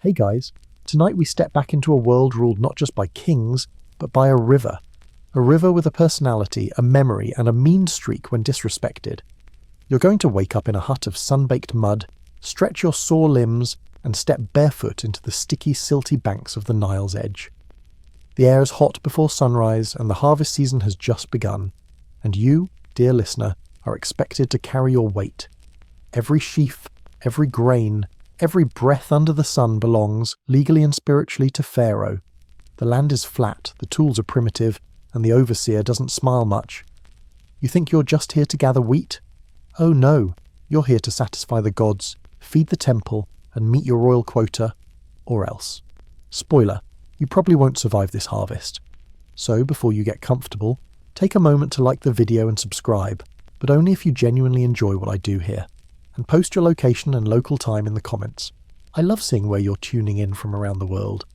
Hey guys, tonight we step back into a world ruled not just by kings, but by a river. A river with a personality, a memory, and a mean streak when disrespected. You're going to wake up in a hut of sun-baked mud, stretch your sore limbs, and step barefoot into the sticky, silty banks of the Nile's edge. The air is hot before sunrise, and the harvest season has just begun. And you, dear listener, are expected to carry your weight. Every sheaf, every grain, every breath under the sun belongs, legally and spiritually, to Pharaoh. The land is flat, the tools are primitive, and the overseer doesn't smile much. You think you're just here to gather wheat? Oh no, you're here to satisfy the gods, feed the temple, and meet your royal quota, or else. Spoiler, you probably won't survive this harvest. So, before you get comfortable, take a moment to like the video and subscribe, but only if you genuinely enjoy what I do here. And post your location and local time in the comments. I love seeing where you're tuning in from around the world.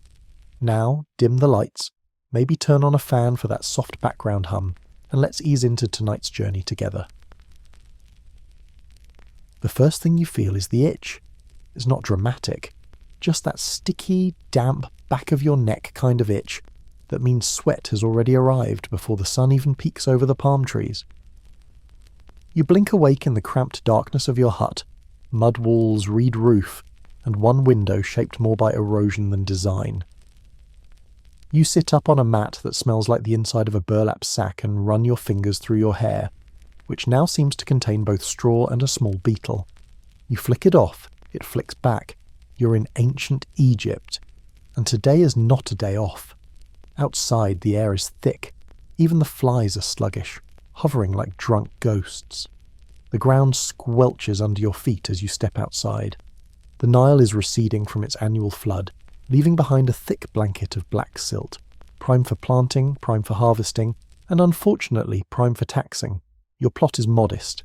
Now, dim the lights, maybe turn on a fan for that soft background hum, and let's ease into tonight's journey together. The first thing you feel is the itch. It's not dramatic, just that sticky, damp, back of your neck kind of itch that means sweat has already arrived before the sun even peeks over the palm trees. You blink awake in the cramped darkness of your hut, mud walls, reed roof, and one window shaped more by erosion than design. You sit up on a mat that smells like the inside of a burlap sack and run your fingers through your hair, which now seems to contain both straw and a small beetle. You flick it off, it flicks back. You're in ancient Egypt, and today is not a day off. Outside, the air is thick. Even the flies are sluggish, hovering like drunk ghosts. The ground squelches under your feet as you step outside. The Nile is receding from its annual flood, leaving behind a thick blanket of black silt, prime for planting, prime for harvesting, and unfortunately prime for taxing. Your plot is modest.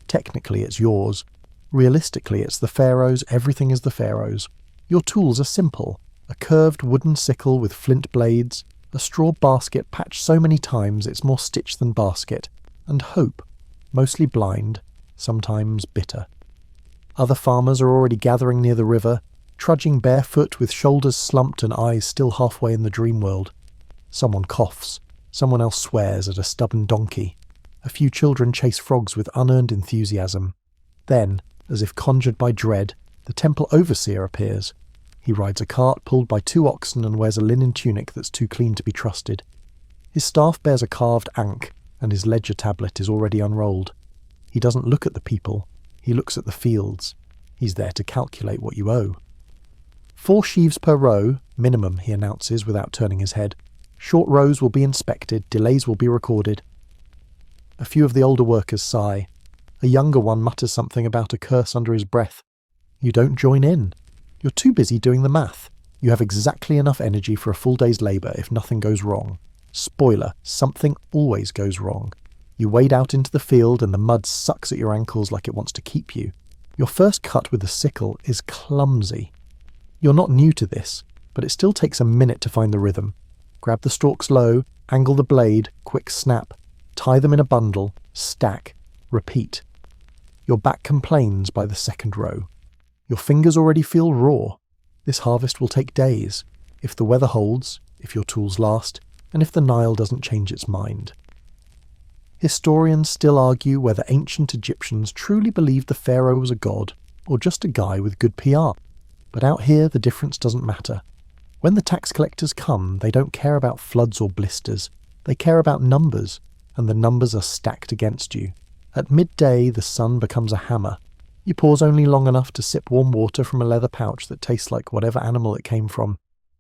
Technically it's yours. Realistically it's the Pharaoh's, everything is the Pharaoh's. Your tools are simple. A curved wooden sickle with flint blades, a straw basket patched so many times it's more stitch than basket, and hope, mostly blind, sometimes bitter. Other farmers are already gathering near the river, trudging barefoot with shoulders slumped and eyes still halfway in the dream world. Someone coughs, someone else swears at a stubborn donkey. A few children chase frogs with unearned enthusiasm. Then, as if conjured by dread, the temple overseer appears. He rides a cart pulled by 2 oxen and wears a linen tunic that's too clean to be trusted. His staff bears a carved ankh, and his ledger tablet is already unrolled. He doesn't look at the people, he looks at the fields. He's there to calculate what you owe. 4 sheaves per row, minimum, he announces without turning his head. Short rows will be inspected, delays will be recorded. A few of the older workers sigh. A younger one mutters something about a curse under his breath. You don't join in. You're too busy doing the math. You have exactly enough energy for a full day's labour if nothing goes wrong. Spoiler, something always goes wrong. You wade out into the field and the mud sucks at your ankles like it wants to keep you. Your first cut with the sickle is clumsy. You're not new to this, but it still takes a minute to find the rhythm. Grab the stalks low, angle the blade, quick snap, tie them in a bundle, stack, repeat. Your back complains by the second row. Your fingers already feel raw. This harvest will take days, if the weather holds, if your tools last, and if the Nile doesn't change its mind. Historians still argue whether ancient Egyptians truly believed the pharaoh was a god, or just a guy with good PR. But out here the difference doesn't matter. When the tax collectors come, they don't care about floods or blisters. They care about numbers, and the numbers are stacked against you. At midday the sun becomes a hammer. You pause only long enough to sip warm water from a leather pouch that tastes like whatever animal it came from.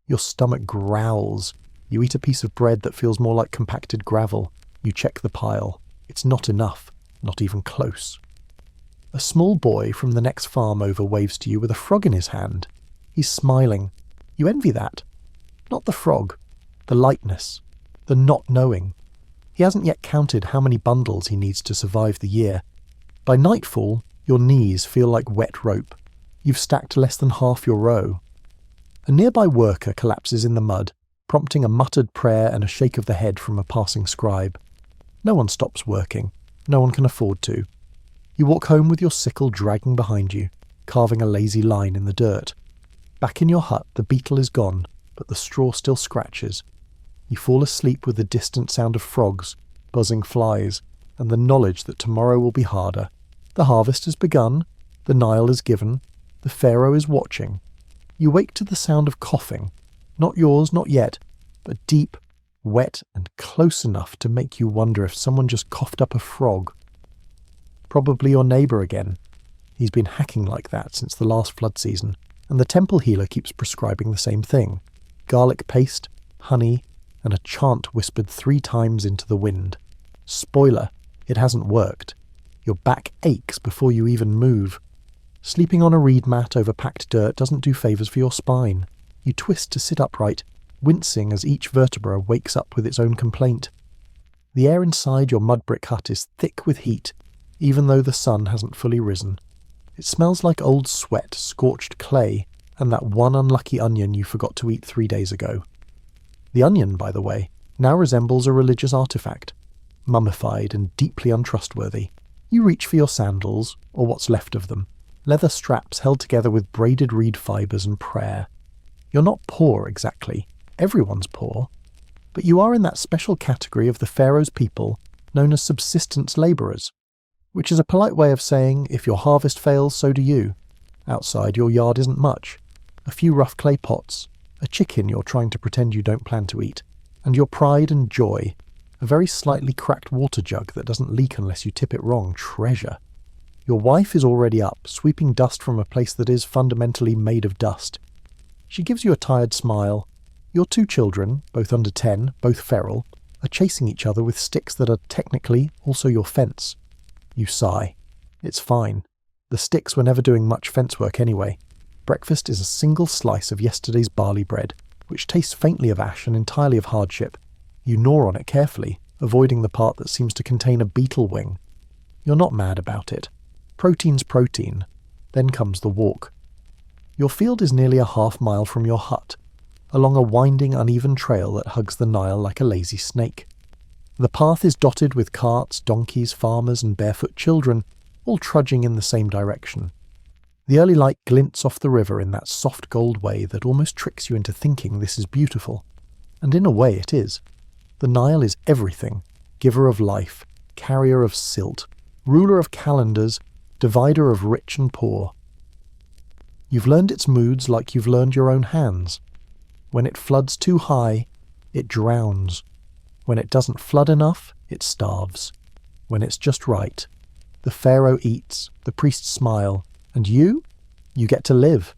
Your stomach growls. You eat a piece of bread that feels more like compacted gravel. You check the pile. It's not enough, not even close. A small boy from the next farm over waves to you with a frog in his hand. He's smiling. You envy that. Not the frog, the lightness, the not knowing. He hasn't yet counted how many bundles he needs to survive the year. By nightfall, your knees feel like wet rope. You've stacked less than half your row. A nearby worker collapses in the mud, prompting a muttered prayer and a shake of the head from a passing scribe. No one stops working. No one can afford to. You walk home with your sickle dragging behind you, carving a lazy line in the dirt. Back in your hut, the beetle is gone, but the straw still scratches. You fall asleep with the distant sound of frogs, buzzing flies, and the knowledge that tomorrow will be harder. The harvest has begun, the Nile is given, the Pharaoh is watching. You wake to the sound of coughing, not yours, not yet, but deep, wet, and close enough to make you wonder if someone just coughed up a frog. Probably your neighbour again. He's been hacking like that since the last flood season, and the temple healer keeps prescribing the same thing: garlic paste, honey, and a chant whispered 3 times into the wind. Spoiler, it hasn't worked. Your back aches before you even move. Sleeping on a reed mat over packed dirt doesn't do favours for your spine. You twist to sit upright, wincing as each vertebra wakes up with its own complaint. The air inside your mud brick hut is thick with heat, even though the sun hasn't fully risen. It smells like old sweat, scorched clay, and that one unlucky onion you forgot to eat 3 days ago. The onion, by the way, now resembles a religious artifact, mummified and deeply untrustworthy. You reach for your sandals, or what's left of them, leather straps held together with braided reed fibres and prayer. You're not poor exactly. Everyone's poor. But you are in that special category of the Pharaoh's people known as subsistence labourers, which is a polite way of saying if your harvest fails, so do you. Outside your yard isn't much. A few rough clay pots, a chicken you're trying to pretend you don't plan to eat, and your pride and joy, a very slightly cracked water jug that doesn't leak unless you tip it wrong, treasure. Your wife is already up, sweeping dust from a place that is fundamentally made of dust. She gives you a tired smile. Your 2 children, both under 10, both feral, are chasing each other with sticks that are technically also your fence. You sigh. It's fine. The sticks were never doing much fence work anyway. Breakfast is a single slice of yesterday's barley bread, which tastes faintly of ash and entirely of hardship. You gnaw on it carefully, avoiding the part that seems to contain a beetle wing. You're not mad about it. Protein's protein. Then comes the walk. Your field is nearly a half-mile from your hut, along a winding, uneven trail that hugs the Nile like a lazy snake. The path is dotted with carts, donkeys, farmers, and barefoot children, all trudging in the same direction. The early light glints off the river in that soft gold way that almost tricks you into thinking this is beautiful. And in a way it is. The Nile is everything: giver of life, carrier of silt, ruler of calendars, divider of rich and poor. You've learned its moods like you've learned your own hands. When it floods too high, it drowns. When it doesn't flood enough, it starves. When it's just right, the Pharaoh eats, the priests smile, and you get to live.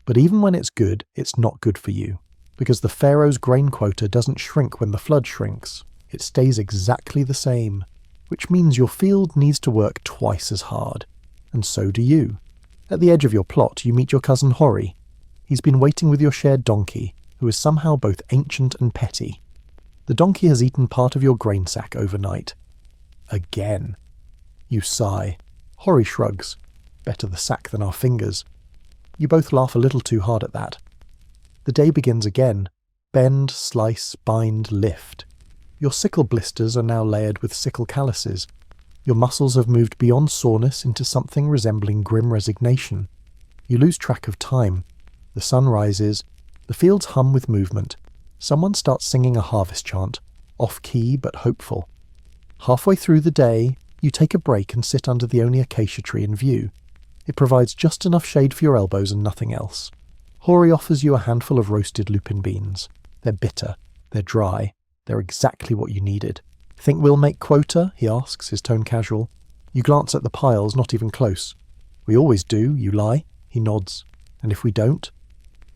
But even when it's good, it's not good for you, because the Pharaoh's grain quota doesn't shrink when the flood shrinks. It stays exactly the same, which means your field needs to work twice as hard. And so do you. At the edge of your plot, you meet your cousin Hori. He's been waiting with your shared donkey, who is somehow both ancient and petty. The donkey has eaten part of your grain sack overnight. Again. You sigh. Hori shrugs. Better the sack than our fingers. You both laugh a little too hard at that. The day begins again. Bend, slice, bind, lift. Your sickle blisters are now layered with sickle calluses. Your muscles have moved beyond soreness into something resembling grim resignation. You lose track of time. The sun rises. The fields hum with movement. Someone starts singing a harvest chant, off-key but hopeful. Halfway through the day, you take a break and sit under the only acacia tree in view. It provides just enough shade for your elbows and nothing else. Hori offers you a handful of roasted lupin beans. They're bitter. They're dry. They're exactly what you needed. "Think we'll make quota?" he asks, his tone casual. You glance at the piles, not even close. "We always do," you lie. He nods. "And if we don't?"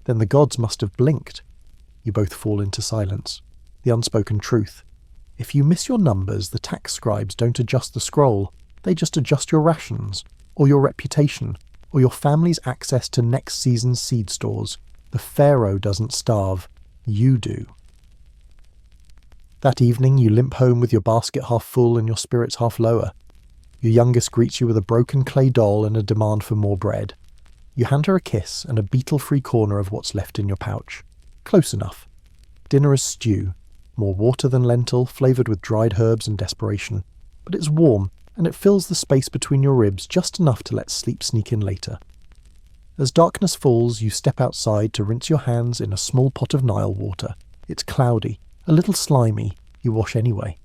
"Then the gods must have blinked." You both fall into silence. The unspoken truth. If you miss your numbers, the tax scribes don't adjust the scroll. They just adjust your rations, or your reputation, or your family's access to next season's seed stores. The Pharaoh doesn't starve. You do. That evening you limp home with your basket half full and your spirits half lower. Your youngest greets you with a broken clay doll and a demand for more bread. You hand her a kiss and a beetle-free corner of what's left in your pouch. Close enough. Dinner is stew, more water than lentil, flavoured with dried herbs and desperation. But it's warm, and it fills the space between your ribs just enough to let sleep sneak in later. As darkness falls, you step outside to rinse your hands in a small pot of Nile water. It's cloudy, a little slimy, you wash anyway.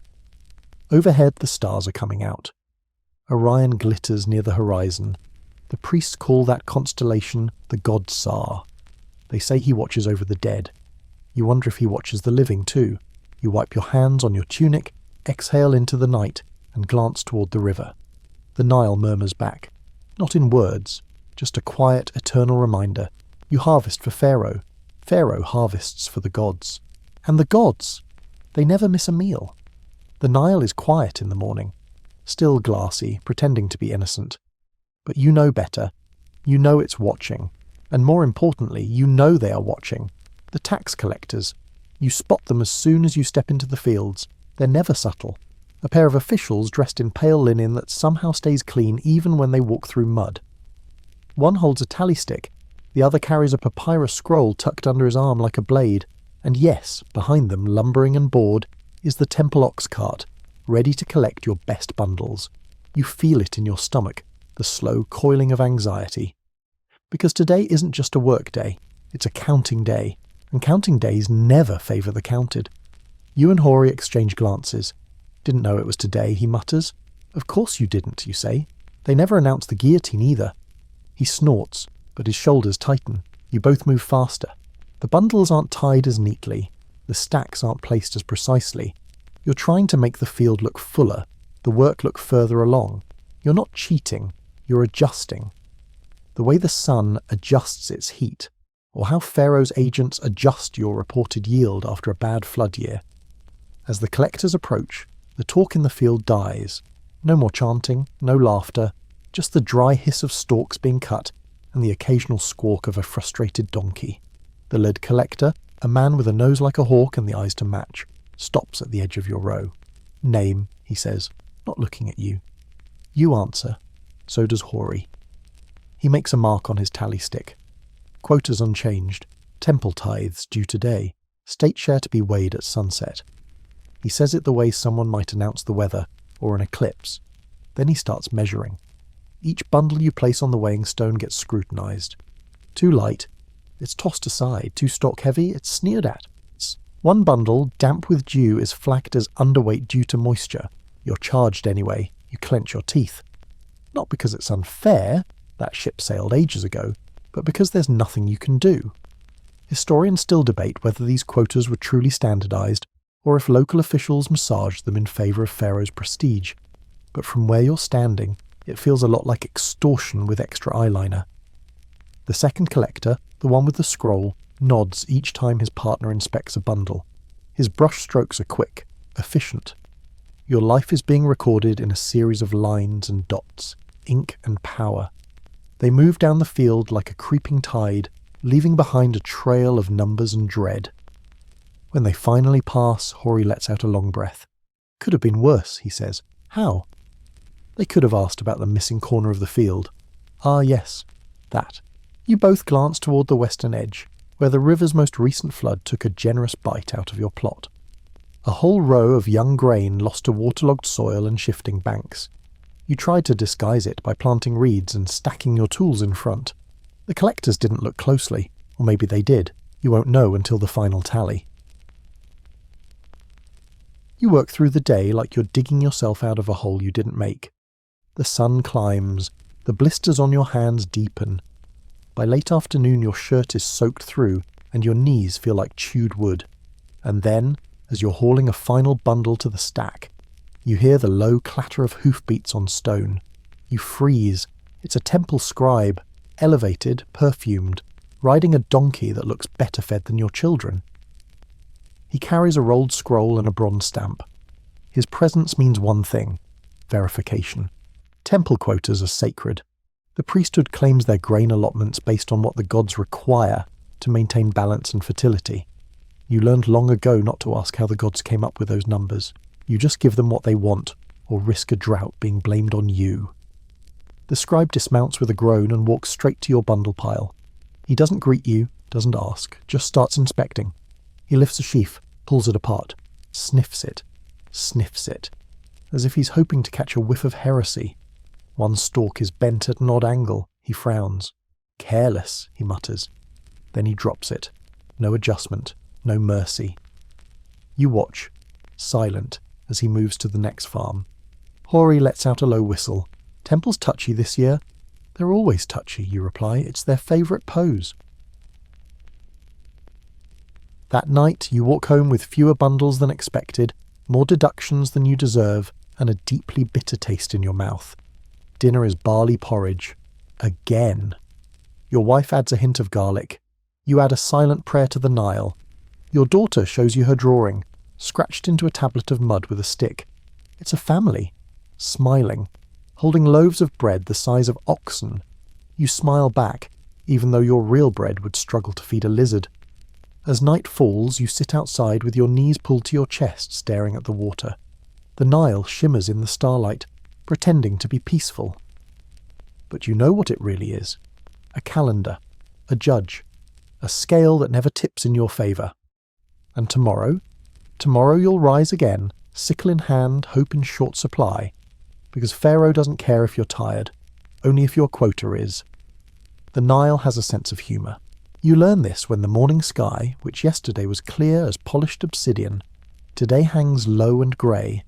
Overhead, the stars are coming out. Orion glitters near the horizon. The priests call that constellation the god Sar. They say he watches over the dead. You wonder if he watches the living too. You wipe your hands on your tunic, exhale into the night, and glance toward the river. The Nile murmurs back. Not in words, just a quiet, eternal reminder. You harvest for Pharaoh. Pharaoh harvests for the gods. And the gods! They never miss a meal. The Nile is quiet in the morning, still glassy, pretending to be innocent. But you know better. You know it's watching. And more importantly, you know they are watching. The tax collectors. You spot them as soon as you step into the fields. They're never subtle. A pair of officials dressed in pale linen that somehow stays clean even when they walk through mud. One holds a tally stick, the other carries a papyrus scroll tucked under his arm like a blade, and yes, behind them, lumbering and bored, is the temple ox cart, ready to collect your best bundles. You feel it in your stomach, the slow coiling of anxiety. Because today isn't just a work day, it's a counting day, and counting days never favour the counted. You and Hori exchange glances. Didn't know it was today, he mutters. Of course you didn't, you say. They never announced the guillotine either. He snorts, but his shoulders tighten. You both move faster. The bundles aren't tied as neatly. The stacks aren't placed as precisely. You're trying to make the field look fuller, the work look further along. You're not cheating, you're adjusting. The way the sun adjusts its heat, or how Pharaoh's agents adjust your reported yield after a bad flood year. As the collectors approach, the talk in the field dies. No more chanting, no laughter, just the dry hiss of stalks being cut and the occasional squawk of a frustrated donkey. The lead collector, a man with a nose like a hawk and the eyes to match, stops at the edge of your row. Name, he says, not looking at you. You answer. So does Hori. He makes a mark on his tally stick. Quotas unchanged. Temple tithes due today. State share to be weighed at sunset. He says it the way someone might announce the weather, or an eclipse. Then he starts measuring. Each bundle you place on the weighing stone gets scrutinized. Too light, it's tossed aside. Too stock heavy, it's sneered at. One bundle, damp with dew, is flagged as underweight due to moisture. You're charged anyway. You clench your teeth. Not because it's unfair, that ship sailed ages ago, but because there's nothing you can do. Historians still debate whether these quotas were truly standardized, or if local officials massaged them in favor of Pharaoh's prestige. But from where you're standing, it feels a lot like extortion with extra eyeliner. The second collector, the one with the scroll, nods each time his partner inspects a bundle. His brush strokes are quick, efficient. Your life is being recorded in a series of lines and dots, ink and power. They move down the field like a creeping tide, leaving behind a trail of numbers and dread. When they finally pass, Hori lets out a long breath. Could have been worse, he says. How? They could have asked about the missing corner of the field. Ah, yes, that. You both glance toward the western edge, where the river's most recent flood took a generous bite out of your plot. A whole row of young grain lost to waterlogged soil and shifting banks. You tried to disguise it by planting reeds and stacking your tools in front. The collectors didn't look closely, or maybe they did. You won't know until the final tally. You work through the day like you're digging yourself out of a hole you didn't make. The sun climbs, the blisters on your hands deepen. By late afternoon your shirt is soaked through and your knees feel like chewed wood. And then, as you're hauling a final bundle to the stack, you hear the low clatter of hoofbeats on stone. You freeze. It's a temple scribe, elevated, perfumed, riding a donkey that looks better fed than your children. He carries a rolled scroll and a bronze stamp. His presence means one thing: verification. Temple quotas are sacred. The priesthood claims their grain allotments based on what the gods require to maintain balance and fertility. You learned long ago not to ask how the gods came up with those numbers. You just give them what they want, or risk a drought being blamed on you. The scribe dismounts with a groan and walks straight to your bundle pile. He doesn't greet you, doesn't ask, just starts inspecting. He lifts a sheaf, pulls it apart, sniffs it, as if he's hoping to catch a whiff of heresy. One stalk is bent at an odd angle. He frowns. Careless, he mutters. Then he drops it. No adjustment, no mercy. You watch, silent, as he moves to the next farm. Hori lets out a low whistle. Temple's touchy this year. They're always touchy, you reply. It's their favourite pose. That night, you walk home with fewer bundles than expected, more deductions than you deserve, and a deeply bitter taste in your mouth. Dinner is barley porridge. Again. Your wife adds a hint of garlic. You add a silent prayer to the Nile. Your daughter shows you her drawing, scratched into a tablet of mud with a stick. It's a family, smiling, holding loaves of bread the size of oxen. You smile back, even though your real bread would struggle to feed a lizard. As night falls, you sit outside with your knees pulled to your chest, staring at the water. The Nile shimmers in the starlight, pretending to be peaceful. But you know what it really is. A calendar, a judge, a scale that never tips in your favour. And tomorrow you'll rise again, sickle in hand, hope in short supply, because Pharaoh doesn't care if you're tired, only if your quota is. The Nile has a sense of humour. You learn this when the morning sky, which yesterday was clear as polished obsidian, today hangs low and grey,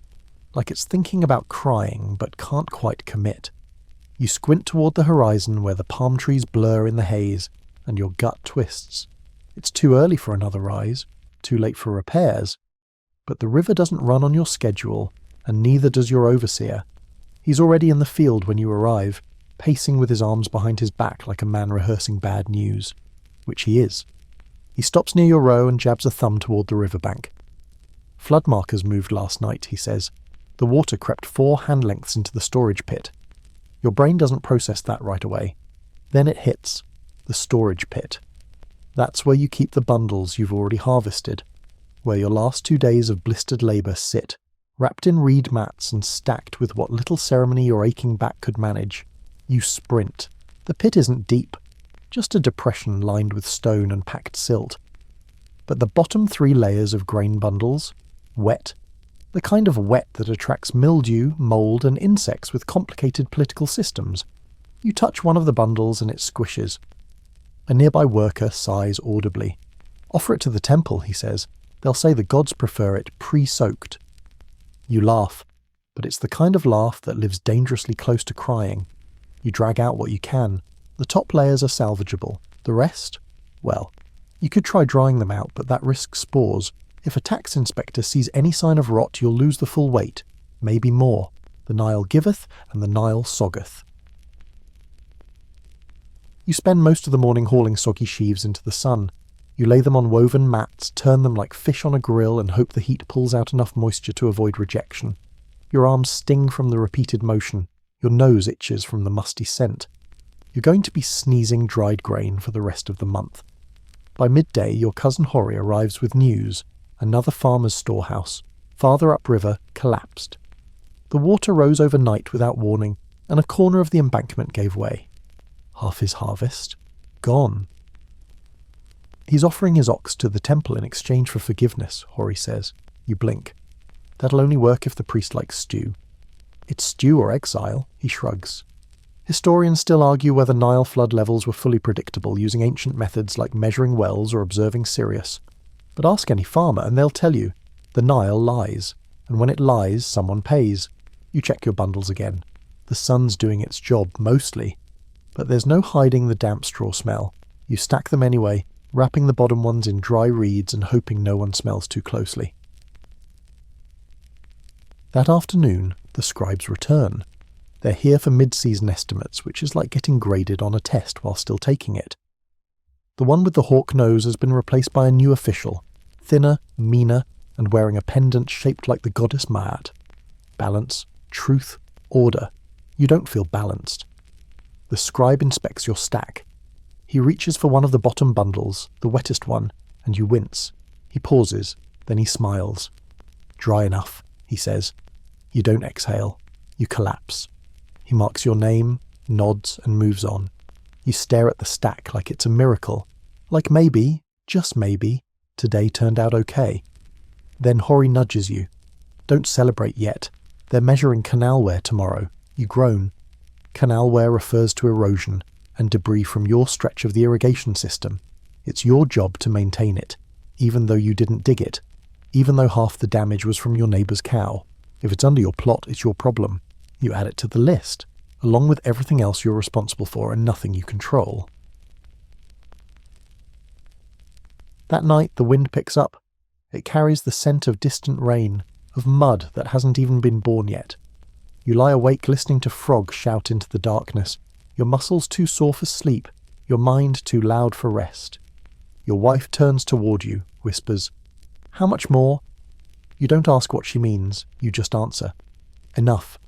like it's thinking about crying but can't quite commit. You squint toward the horizon where the palm trees blur in the haze, and your gut twists. It's too early for another rise, too late for repairs. But the river doesn't run on your schedule, and neither does your overseer. He's already in the field when you arrive, pacing with his arms behind his back like a man rehearsing bad news. Which he is. He stops near your row and jabs a thumb toward the riverbank. Flood markers moved last night, he says. The water crept 4 hand lengths into the storage pit. Your brain doesn't process that right away. Then it hits. The storage pit. That's where you keep the bundles you've already harvested, where your last 2 days of blistered labour sit, wrapped in reed mats and stacked with what little ceremony your aching back could manage. You sprint. The pit isn't deep. Just a depression lined with stone and packed silt. But the bottom 3 layers of grain bundles, wet, the kind of wet that attracts mildew, mould and insects with complicated political systems. You touch one of the bundles and it squishes. A nearby worker sighs audibly. Offer it to the temple, he says. They'll say the gods prefer it pre-soaked. You laugh, but it's the kind of laugh that lives dangerously close to crying. You drag out what you can. The top layers are salvageable. The rest? Well, you could try drying them out, but that risks spores. If a tax inspector sees any sign of rot, you'll lose the full weight. Maybe more. The Nile giveth, and the Nile soggeth. You spend most of the morning hauling soggy sheaves into the sun. You lay them on woven mats, turn them like fish on a grill, and hope the heat pulls out enough moisture to avoid rejection. Your arms sting from the repeated motion. Your nose itches from the musty scent. You're going to be sneezing dried grain for the rest of the month. By midday, your cousin Hori arrives with news. Another farmer's storehouse, farther upriver, collapsed. The water rose overnight without warning, and a corner of the embankment gave way. Half his harvest? Gone. He's offering his ox to the temple in exchange for forgiveness, Hori says. You blink. That'll only work if the priest likes stew. It's stew or exile, he shrugs. Historians still argue whether Nile flood levels were fully predictable using ancient methods like measuring wells or observing Sirius. But ask any farmer and they'll tell you, the Nile lies, and when it lies, someone pays. You check your bundles again. The sun's doing its job, mostly. But there's no hiding the damp straw smell. You stack them anyway, wrapping the bottom ones in dry reeds and hoping no one smells too closely. That afternoon, the scribes return. They're here for mid-season estimates, which is like getting graded on a test while still taking it. The one with the hawk nose has been replaced by a new official, thinner, meaner, and wearing a pendant shaped like the goddess Maat. Balance, truth, order. You don't feel balanced. The scribe inspects your stack. He reaches for one of the bottom bundles, the wettest one, and you wince. He pauses, then he smiles. Dry enough, he says. You don't exhale. You collapse. He marks your name, nods, and moves on. You stare at the stack like it's a miracle. Like maybe, just maybe, today turned out okay. Then Hori nudges you. Don't celebrate yet. They're measuring canal wear tomorrow. You groan. Canal wear refers to erosion, and debris from your stretch of the irrigation system. It's your job to maintain it, even though you didn't dig it, even though half the damage was from your neighbour's cow. If it's under your plot, it's your problem. You add it to the list, along with everything else you're responsible for and nothing you control. That night the wind picks up. It carries the scent of distant rain, of mud that hasn't even been born yet. You lie awake listening to frogs shout into the darkness, your muscles too sore for sleep, your mind too loud for rest. Your wife turns toward you, whispers, "How much more?" You don't ask what she means, you just answer. Enough.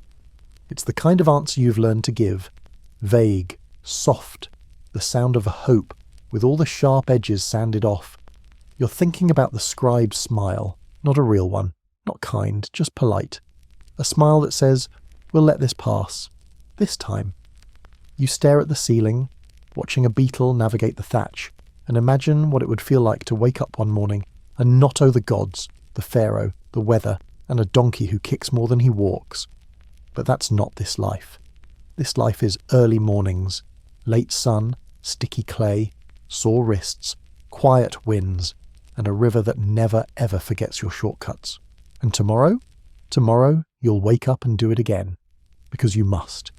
It's the kind of answer you've learned to give. Vague, soft, the sound of a hope, with all the sharp edges sanded off. You're thinking about the scribe's smile, not a real one, not kind, just polite. A smile that says, "We'll let this pass. This time." You stare at the ceiling, watching a beetle navigate the thatch, and imagine what it would feel like to wake up one morning and not owe the gods, the pharaoh, the weather, and a donkey who kicks more than he walks. But that's not this life. This life is early mornings, late sun, sticky clay, sore wrists, quiet winds, and a river that never ever forgets your shortcuts. And tomorrow? Tomorrow you'll wake up and do it again. Because you must.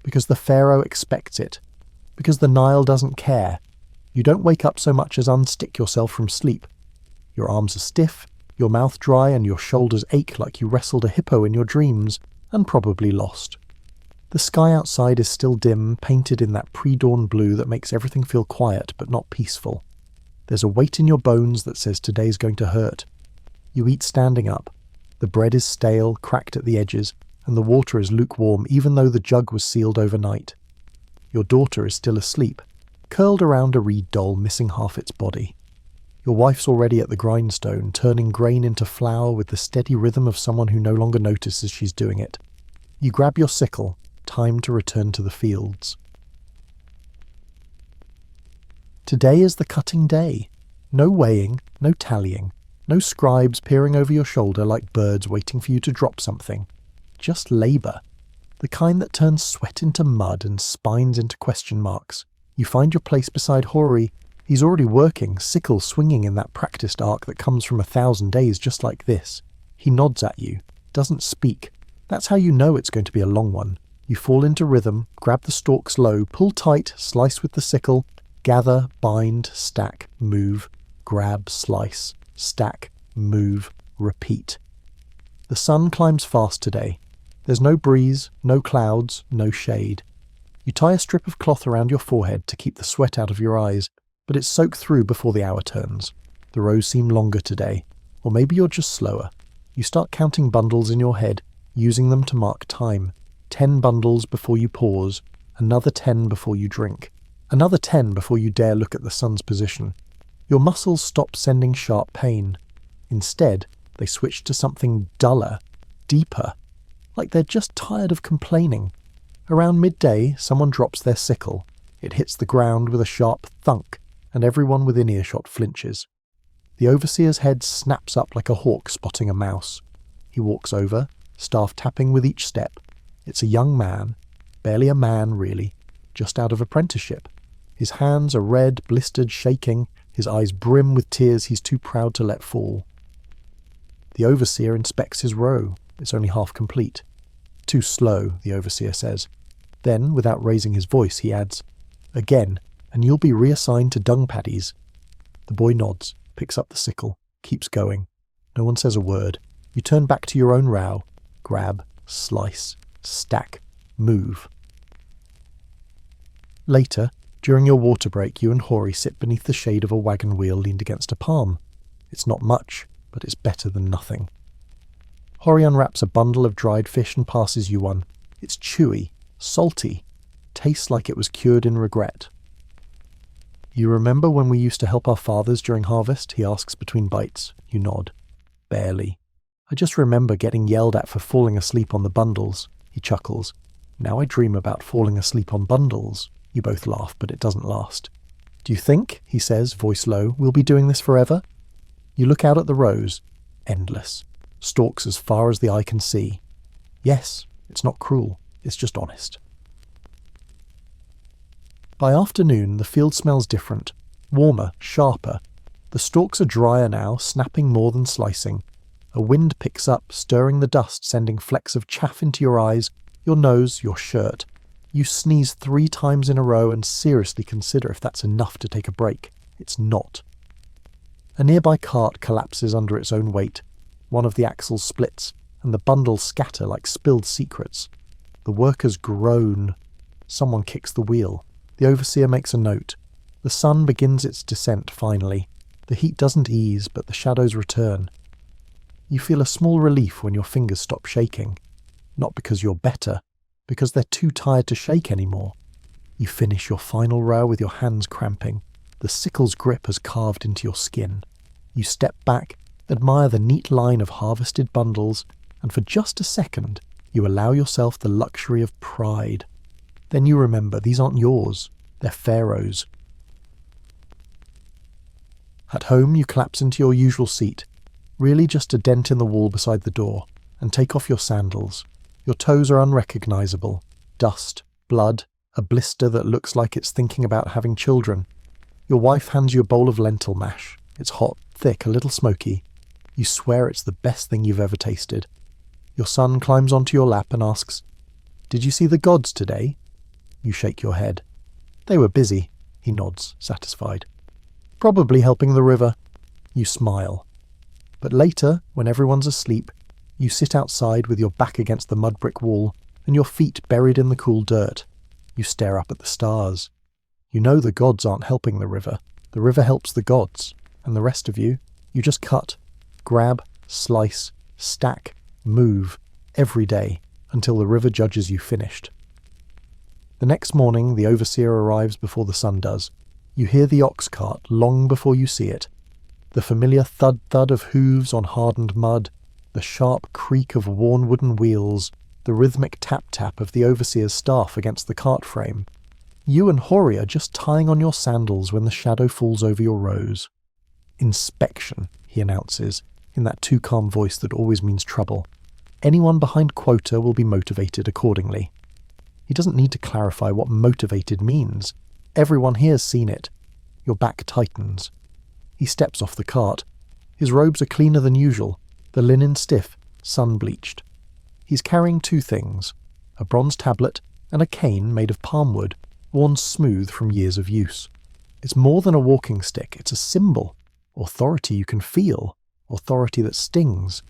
Because the pharaoh expects it. Because the Nile doesn't care. You don't wake up so much as unstick yourself from sleep. Your arms are stiff, your mouth dry, and your shoulders ache like you wrestled a hippo in your dreams, and probably lost. The sky outside is still dim, painted in that pre-dawn blue that makes everything feel quiet but not peaceful. There's a weight in your bones that says today's going to hurt. You eat standing up. The bread is stale, cracked at the edges, and the water is lukewarm even though the jug was sealed overnight. Your daughter is still asleep, curled around a reed doll missing half its body. Your wife's already at the grindstone, turning grain into flour with the steady rhythm of someone who no longer notices she's doing it. You grab your sickle, time to return to the fields. Today is the cutting day. No weighing, no tallying, no scribes peering over your shoulder like birds waiting for you to drop something. Just labour. The kind that turns sweat into mud and spines into question marks. You find your place beside Hori. He's already working, sickle swinging in that practiced arc that comes from 1,000 days just like this. He nods at you, doesn't speak. That's how you know it's going to be a long one. You fall into rhythm, grab the stalks low, pull tight, slice with the sickle, gather, bind, stack, move, grab, slice, stack, move, repeat. The sun climbs fast today. There's no breeze, no clouds, no shade. You tie a strip of cloth around your forehead to keep the sweat out of your eyes, but it's soaked through before the hour turns. The rows seem longer today, or maybe you're just slower. You start counting bundles in your head, using them to mark time. 10 bundles before you pause, another 10 before you drink, another 10 before you dare look at the sun's position. Your muscles stop sending sharp pain. Instead, they switch to something duller, deeper, like they're just tired of complaining. Around midday, someone drops their sickle. It hits the ground with a sharp thunk, and everyone within earshot flinches. The overseer's head snaps up like a hawk spotting a mouse. He walks over, staff tapping with each step. It's a young man, barely a man really, just out of apprenticeship. His hands are red, blistered, shaking, his eyes brim with tears he's too proud to let fall. The overseer inspects his row. It's only half complete. Too slow, the overseer says. Then, without raising his voice, he adds, "Again, and you'll be reassigned to dung paddies." The boy nods, picks up the sickle, keeps going. No one says a word. You turn back to your own row. Grab, slice, stack, move. Later, during your water break, you and Hori sit beneath the shade of a wagon wheel leaned against a palm. It's not much, but it's better than nothing. Hori unwraps a bundle of dried fish and passes you one. It's chewy, salty, tastes like it was cured in regret. "You remember when we used to help our fathers during harvest?" he asks between bites. You nod. "Barely. I just remember getting yelled at for falling asleep on the bundles." He chuckles. "Now I dream about falling asleep on bundles." You both laugh, but it doesn't last. "Do you think," he says, voice low, "we'll be doing this forever?" You look out at the rows. Endless. Stalks as far as the eye can see. Yes, it's not cruel. It's just honest. By afternoon, the field smells different, warmer, sharper. The stalks are drier now, snapping more than slicing. A wind picks up, stirring the dust, sending flecks of chaff into your eyes, your nose, your shirt. You sneeze 3 times in a row and seriously consider if that's enough to take a break. It's not. A nearby cart collapses under its own weight. One of the axles splits, and the bundles scatter like spilled secrets. The workers groan. Someone kicks the wheel. The overseer makes a note. The sun begins its descent finally. The heat doesn't ease, but the shadows return. You feel a small relief when your fingers stop shaking. Not because you're better, because they're too tired to shake anymore. You finish your final row with your hands cramping. The sickle's grip has carved into your skin. You step back, admire the neat line of harvested bundles, and for just a second, you allow yourself the luxury of pride. Then you remember these aren't yours, they're Pharaoh's. At home, you collapse into your usual seat, really just a dent in the wall beside the door, and take off your sandals. Your toes are unrecognizable. Dust, blood, a blister that looks like it's thinking about having children. Your wife hands you a bowl of lentil mash. It's hot, thick, a little smoky. You swear it's the best thing you've ever tasted. Your son climbs onto your lap and asks, "Did you see the gods today?" You shake your head. "They were busy," he nods, satisfied. "Probably helping the river." You smile. But later, when everyone's asleep, you sit outside with your back against the mud brick wall and your feet buried in the cool dirt. You stare up at the stars. You know the gods aren't helping the river helps the gods, and the rest of you just cut, grab, slice, stack, move, every day, until the river judges you finished. The next morning, the overseer arrives before the sun does. You hear the ox cart long before you see it. The familiar thud-thud of hooves on hardened mud, the sharp creak of worn wooden wheels, the rhythmic tap-tap of the overseer's staff against the cart frame. You and Hori are just tying on your sandals when the shadow falls over your rows. "Inspection," he announces, in that too calm voice that always means trouble. Anyone behind quota will be motivated accordingly. He doesn't need to clarify what motivated means. Everyone here's seen it. Your back tightens. He steps off the cart. His robes are cleaner than usual, the linen stiff, sun-bleached. He's carrying 2 things, a bronze tablet and a cane made of palm wood, worn smooth from years of use. It's more than a walking stick, it's a symbol. Authority you can feel, authority that stings.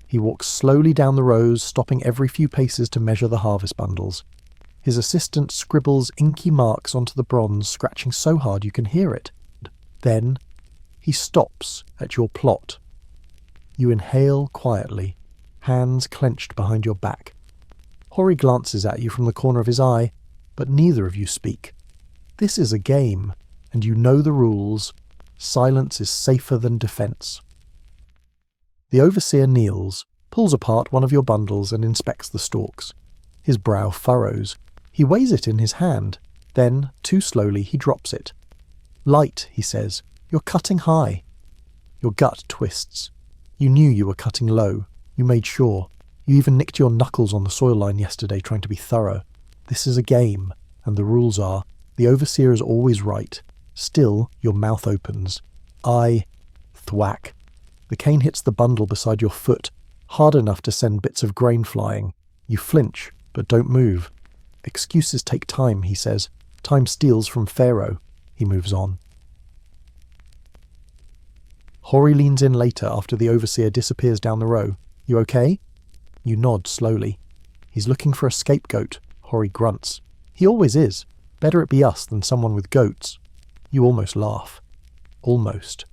He walks slowly down the rows, stopping every few paces to measure the harvest bundles. His assistant scribbles inky marks onto the bronze, scratching so hard you can hear it. Then he stops at your plot. You inhale quietly, hands clenched behind your back. Hori glances at you from the corner of his eye, but neither of you speak. This is a game, and you know the rules. Silence is safer than defense. The overseer kneels, pulls apart one of your bundles and inspects the stalks. His brow furrows. He weighs it in his hand. Then, too slowly, he drops it. "Light," he says. "You're cutting high." Your gut twists. You knew you were cutting low. You made sure. You even nicked your knuckles on the soil line yesterday trying to be thorough. This is a game, and the rules are, the overseer is always right. Still, your mouth opens. Thwack. The cane hits the bundle beside your foot, hard enough to send bits of grain flying. You flinch, but don't move. "Excuses take time," he says. "Time steals from Pharaoh." He moves on. Hori leans in later after the overseer disappears down the row. "You okay?" You nod slowly. "He's looking for a scapegoat," Hori grunts. "He always is. Better it be us than someone with goats." You almost laugh. Almost.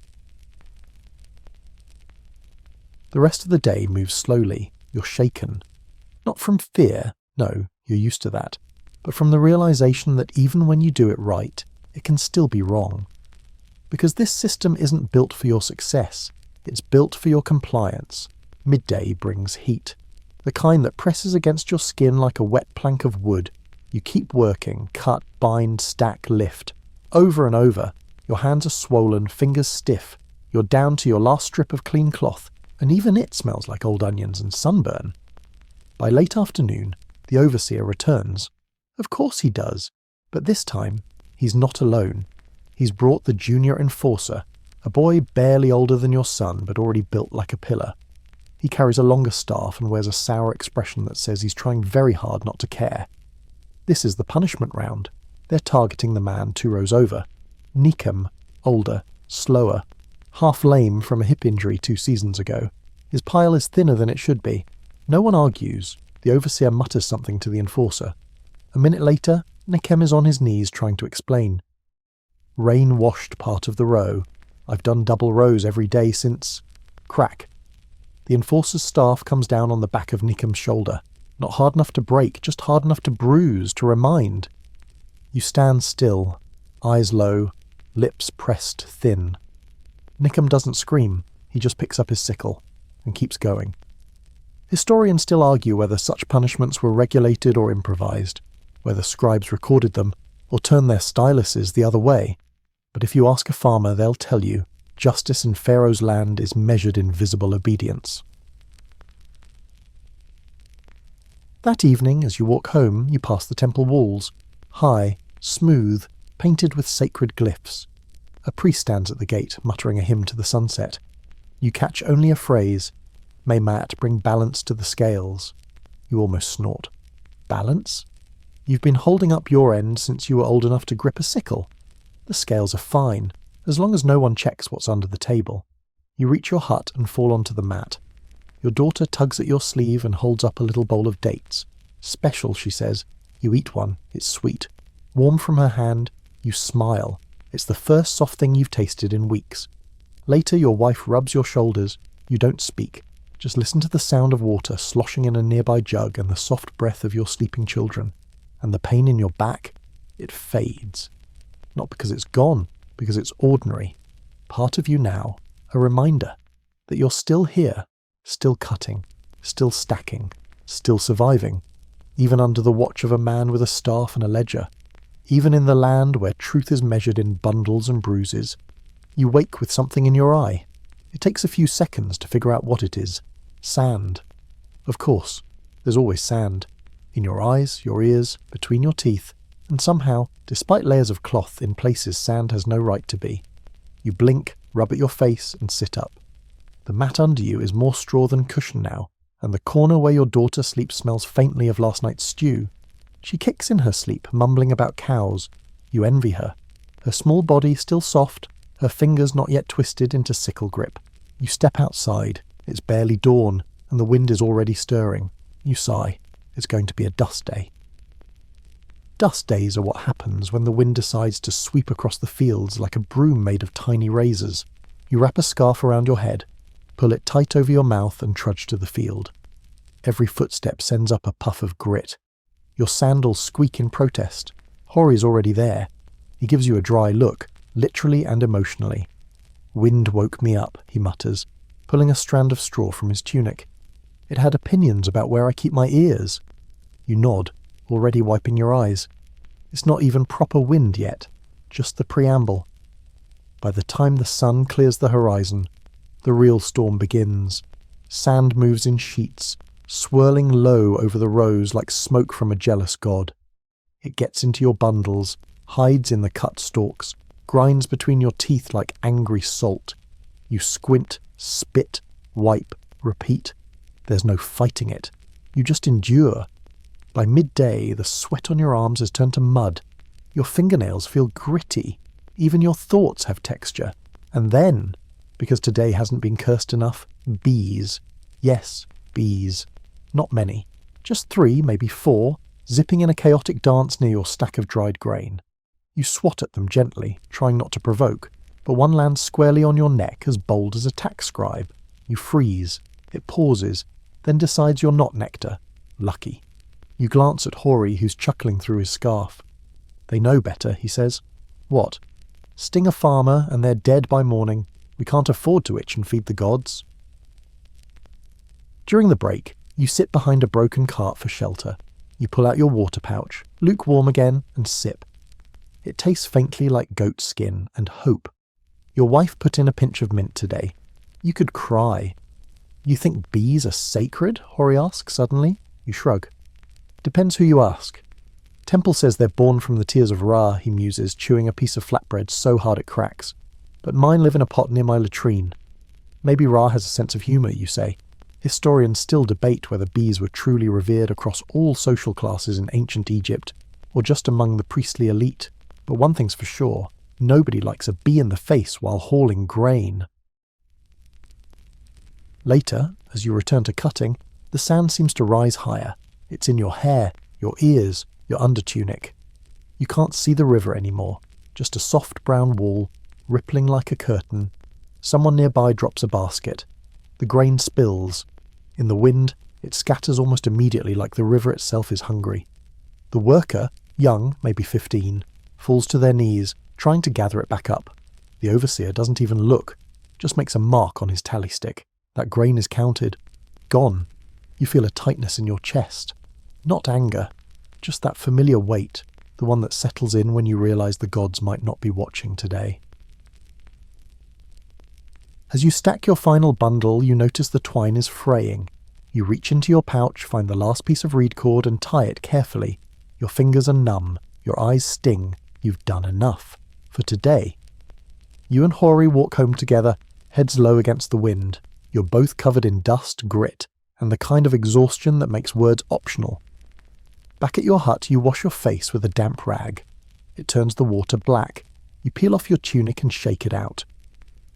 The rest of the day moves slowly. You're shaken. Not from fear, no, you're used to that, but from the realization that even when you do it right, it can still be wrong. Because this system isn't built for your success, it's built for your compliance. Midday brings heat. The kind that presses against your skin like a wet plank of wood. You keep working, cut, bind, stack, lift. Over and over. Your hands are swollen, fingers stiff. You're down to your last strip of clean cloth, and even it smells like old onions and sunburn. By late afternoon, the overseer returns. Of course he does, but this time, He's not alone. He's brought the junior enforcer, a boy barely older than your son but already built like a pillar. He carries a longer staff and wears a sour expression that says he's trying very hard not to care. This is the punishment round. They're targeting the man 2 rows over. Nikem, older, slower, half lame from a hip injury 2 seasons ago. His pile is thinner than it should be. No one argues. The overseer mutters something to the enforcer. A minute later, Nikem is on his knees trying to explain. Rain washed part of the row. I've done double rows every day since... Crack. The enforcer's staff comes down on the back of Nikem's shoulder. Not hard enough to break, just hard enough to bruise, to remind. You stand still, eyes low, lips pressed thin. Nikem doesn't scream. He just picks up his sickle and keeps going. Historians still argue whether such punishments were regulated or improvised, whether scribes recorded them or turned their styluses the other way. But if you ask a farmer, they'll tell you justice in Pharaoh's land is measured in visible obedience. That evening, as you walk home, you pass the temple walls, high, smooth, painted with sacred glyphs. A priest stands at the gate, muttering a hymn to the sunset. You catch only a phrase, "May Mat bring balance to the scales." You almost snort. Balance? You've been holding up your end since you were old enough to grip a sickle. The scales are fine, as long as no one checks what's under the table. You reach your hut and fall onto the mat. Your daughter tugs at your sleeve and holds up a little bowl of dates. Special, she says. You eat one. It's sweet. Warm from her hand, you smile. It's the first soft thing you've tasted in weeks. Later, your wife rubs your shoulders. You don't speak. Just listen to the sound of water sloshing in a nearby jug and the soft breath of your sleeping children. And the pain in your back, it fades. Not because it's gone, because it's ordinary. Part of you now, a reminder that you're still here, still cutting, still stacking, still surviving, even under the watch of a man with a staff and a ledger, even in the land where truth is measured in bundles and bruises. You wake with something in your eye. It takes a few seconds to figure out what it is. Sand. Of course, there's always sand. In your eyes, your ears, between your teeth, and somehow, despite layers of cloth in places sand has no right to be. You blink, rub at your face, and sit up. The mat under you is more straw than cushion now, and the corner where your daughter sleeps smells faintly of last night's stew. She kicks in her sleep, mumbling about cows. You envy her. Her small body still soft, her fingers not yet twisted into sickle grip. You step outside. It's barely dawn, and the wind is already stirring. You sigh. It's going to be a dust day. Dust days are what happens when the wind decides to sweep across the fields like a broom made of tiny razors. You wrap a scarf around your head, pull it tight over your mouth and trudge to the field. Every footstep sends up a puff of grit. Your sandals squeak in protest. Hori's already there. He gives you a dry look, literally and emotionally. "Wind woke me up," he mutters, pulling a strand of straw from his tunic. "It had opinions about where I keep my ears." You nod, already wiping your eyes. It's not even proper wind yet, just the preamble. By the time the sun clears the horizon, the real storm begins. Sand moves in sheets, swirling low over the rows like smoke from a jealous god. It gets into your bundles, hides in the cut stalks, grinds between your teeth like angry salt. You squint, spit, wipe, repeat. There's no fighting it. You just endure. By midday, the sweat on your arms has turned to mud. Your fingernails feel gritty. Even your thoughts have texture. And then, because today hasn't been cursed enough, bees. Yes, bees. Not many. Just 3, maybe 4, zipping in a chaotic dance near your stack of dried grain. You swat at them gently, trying not to provoke, but one lands squarely on your neck as bold as a tax scribe. You freeze. It pauses, then decides you're not nectar. Lucky. You glance at Hori, who's chuckling through his scarf. "They know better," he says. "What? Sting a farmer and they're dead by morning. We can't afford to itch and feed the gods." During the break, you sit behind a broken cart for shelter. You pull out your water pouch, lukewarm again, and sip. It tastes faintly like goat skin and hope. Your wife put in a pinch of mint today. You could cry. "You think bees are sacred?" Hori asks suddenly. You shrug. "Depends who you ask. Temple says they're born from the tears of Ra, he muses, chewing a piece of flatbread so hard it cracks. But mine live in a pot near my latrine. Maybe Ra has a sense of humour, you say. Historians still debate whether bees were truly revered across all social classes in ancient Egypt, or just among the priestly elite. But one thing's for sure, nobody likes a bee in the face while hauling grain. Later, as you return to cutting, the sand seems to rise higher. It's in your hair, your ears, your undertunic. You can't see the river anymore, just a soft brown wall, rippling like a curtain. Someone nearby drops a basket. The grain spills. In the wind, it scatters almost immediately like the river itself is hungry. The worker, young, maybe 15, falls to their knees, trying to gather it back up. The overseer doesn't even look, just makes a mark on his tally stick. That grain is counted. Gone. You feel a tightness in your chest. Not anger, just that familiar weight, the one that settles in when you realise the gods might not be watching today. As you stack your final bundle, you notice the twine is fraying. You reach into your pouch, find the last piece of reed cord and tie it carefully. Your fingers are numb, your eyes sting. You've done enough. For today. You and Hori walk home together, heads low against the wind. You're both covered in dust, grit, and the kind of exhaustion that makes words optional. Back at your hut, you wash your face with a damp rag. It turns the water black. You peel off your tunic and shake it out.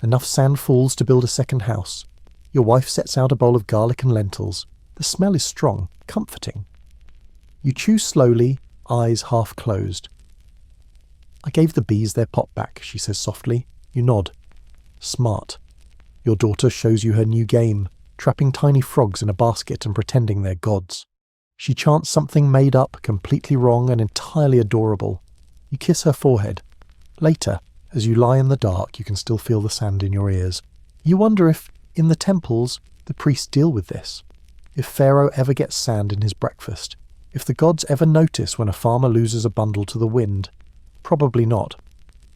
Enough sand falls to build a second house. Your wife sets out a bowl of garlic and lentils. The smell is strong, comforting. You chew slowly, eyes half closed. I gave the bees their pot back, she says softly. You nod. Smart. Your daughter shows you her new game, trapping tiny frogs in a basket and pretending they're gods. She chants something made up, completely wrong and entirely adorable. You kiss her forehead. Later, as you lie in the dark, you can still feel the sand in your ears. You wonder if, in the temples, the priests deal with this. If Pharaoh ever gets sand in his breakfast. If the gods ever notice when a farmer loses a bundle to the wind. Probably not.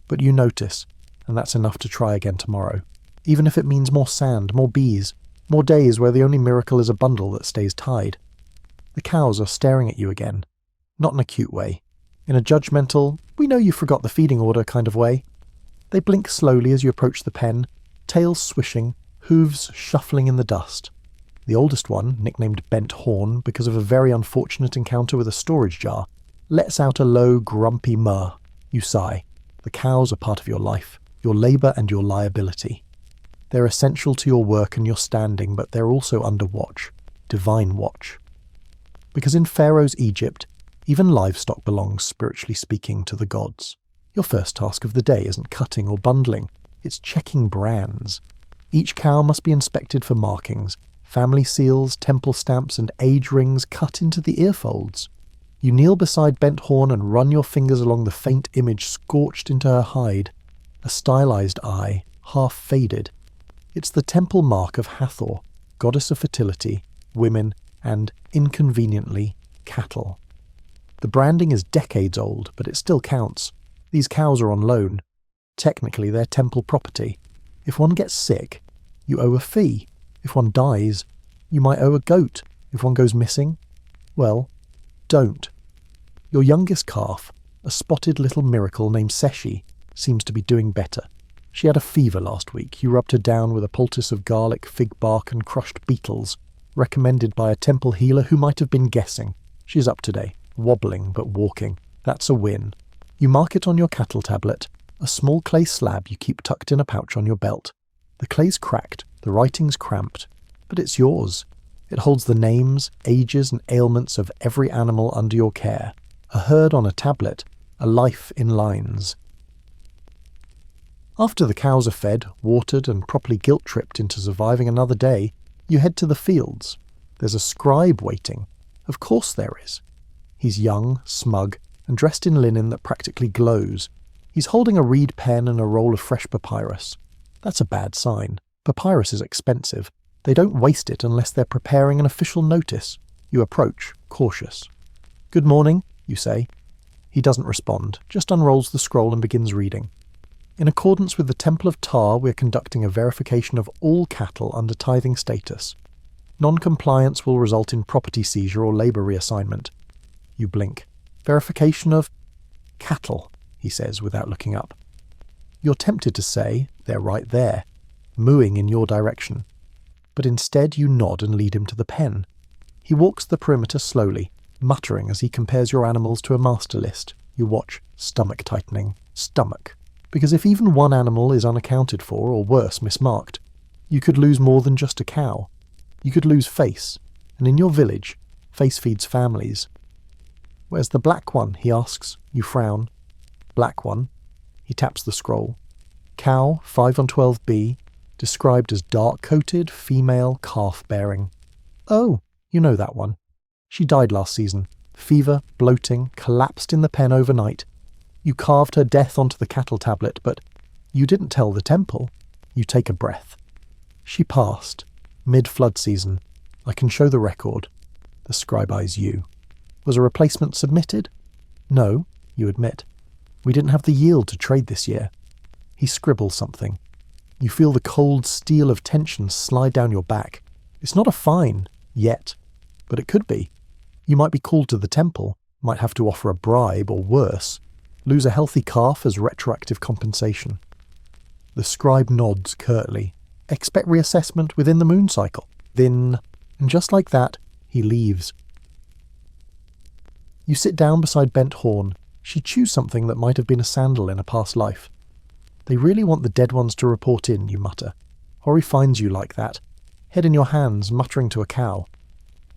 But you notice, and that's enough to try again tomorrow. Even if it means more sand, more bees, more days where the only miracle is a bundle that stays tied. The cows are staring at you again. Not in a cute way. In a judgmental, we know you forgot the feeding order kind of way. They blink slowly as you approach the pen, tails swishing, hooves shuffling in the dust. The oldest one, nicknamed Bent Horn because of a very unfortunate encounter with a storage jar, lets out a low, grumpy murr. You sigh. The cows are part of your life, your labour and your liability. They're essential to your work and your standing, but they're also under watch, divine watch. Because in Pharaoh's Egypt, even livestock belongs, spiritually speaking, to the gods. Your first task of the day isn't cutting or bundling, it's checking brands. Each cow must be inspected for markings, family seals, temple stamps and age rings cut into the ear folds. You kneel beside Bent Horn and run your fingers along the faint image scorched into her hide, a stylized eye, half faded. It's the temple mark of Hathor, goddess of fertility, women, and, inconveniently, cattle. The branding is decades old, but it still counts. These cows are on loan. Technically, they're temple property. If one gets sick, you owe a fee. If one dies, you might owe a goat. If one goes missing, well, don't. Your youngest calf, a spotted little miracle named Seshi, seems to be doing better. She had a fever last week. You rubbed her down with a poultice of garlic, fig bark and crushed beetles, recommended by a temple healer who might have been guessing. She's up today, wobbling but walking. That's a win. You mark it on your cattle tablet, a small clay slab you keep tucked in a pouch on your belt. The clay's cracked, the writing's cramped, but it's yours. It holds the names, ages and ailments of every animal under your care. A herd on a tablet, a life in lines. After the cows are fed, watered and properly guilt-tripped into surviving another day, you head to the fields. There's a scribe waiting. Of course there is. He's young, smug, and dressed in linen that practically glows. He's holding a reed pen and a roll of fresh papyrus. That's a bad sign. Papyrus is expensive. They don't waste it unless they're preparing an official notice. You approach, cautious. "Good morning," you say. He doesn't respond, just unrolls the scroll and begins reading. In accordance with the Temple of Ptah, we're conducting a verification of all cattle under tithing status. Non-compliance will result in property seizure or labour reassignment. You blink. Verification of cattle, he says without looking up. You're tempted to say, they're right there, mooing in your direction. But instead you nod and lead him to the pen. He walks the perimeter slowly, muttering as he compares your animals to a master list. You watch, stomach tightening, stomach. Because if even one animal is unaccounted for, or worse, mismarked, you could lose more than just a cow. You could lose Face, and in your village, Face feeds families. Where's the black one, he asks. You frown. Black one. He taps the scroll. Cow, 5 on 12B, described as dark-coated, female, calf-bearing. Oh, you know that one. She died last season. Fever, bloating, collapsed in the pen overnight. You carved her death onto the cattle tablet, but you didn't tell the temple. You take a breath. She passed, mid-flood season. I can show the record. The scribe eyes you. Was a replacement submitted? No, you admit. We didn't have the yield to trade this year. He scribbles something. You feel the cold steel of tension slide down your back. It's not a fine, yet, but it could be. You might be called to the temple, might have to offer a bribe, or worse, lose a healthy calf as retroactive compensation. The scribe nods curtly. Expect reassessment within the moon cycle. Then, and just like that, he leaves. You sit down beside Bent Horn. She chews something that might have been a sandal in a past life. They really want the dead ones to report in, you mutter. Hori finds you like that, head in your hands, muttering to a cow.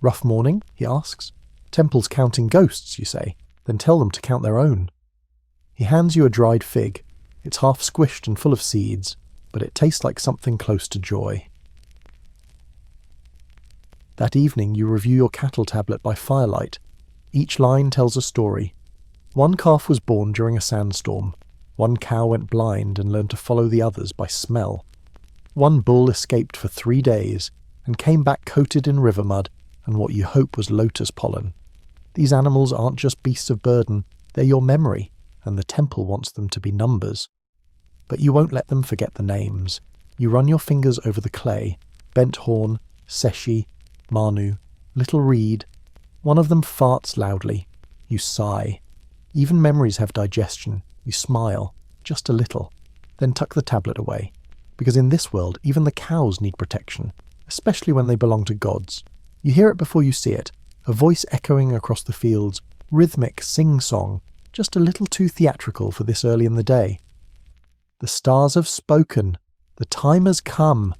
Rough morning, he asks. Temple's counting ghosts, you say. Then tell them to count their own. He hands you a dried fig. It's half squished and full of seeds, but it tastes like something close to joy. That evening you review your cattle tablet by firelight. Each line tells a story. One calf was born during a sandstorm. One cow went blind and learned to follow the others by smell. One bull escaped for 3 days and came back coated in river mud and what you hope was lotus pollen. These animals aren't just beasts of burden, they're your memory, and the temple wants them to be numbers. But you won't let them forget the names. You run your fingers over the clay. Bent Horn, Seshi, Manu, Little Reed. One of them farts loudly. You sigh. Even memories have digestion. You smile, just a little, then tuck the tablet away. Because in this world, even the cows need protection, especially when they belong to gods. You hear it before you see it, a voice echoing across the fields, rhythmic sing-song, just a little too theatrical for this early in the day. The stars have spoken. The time has come.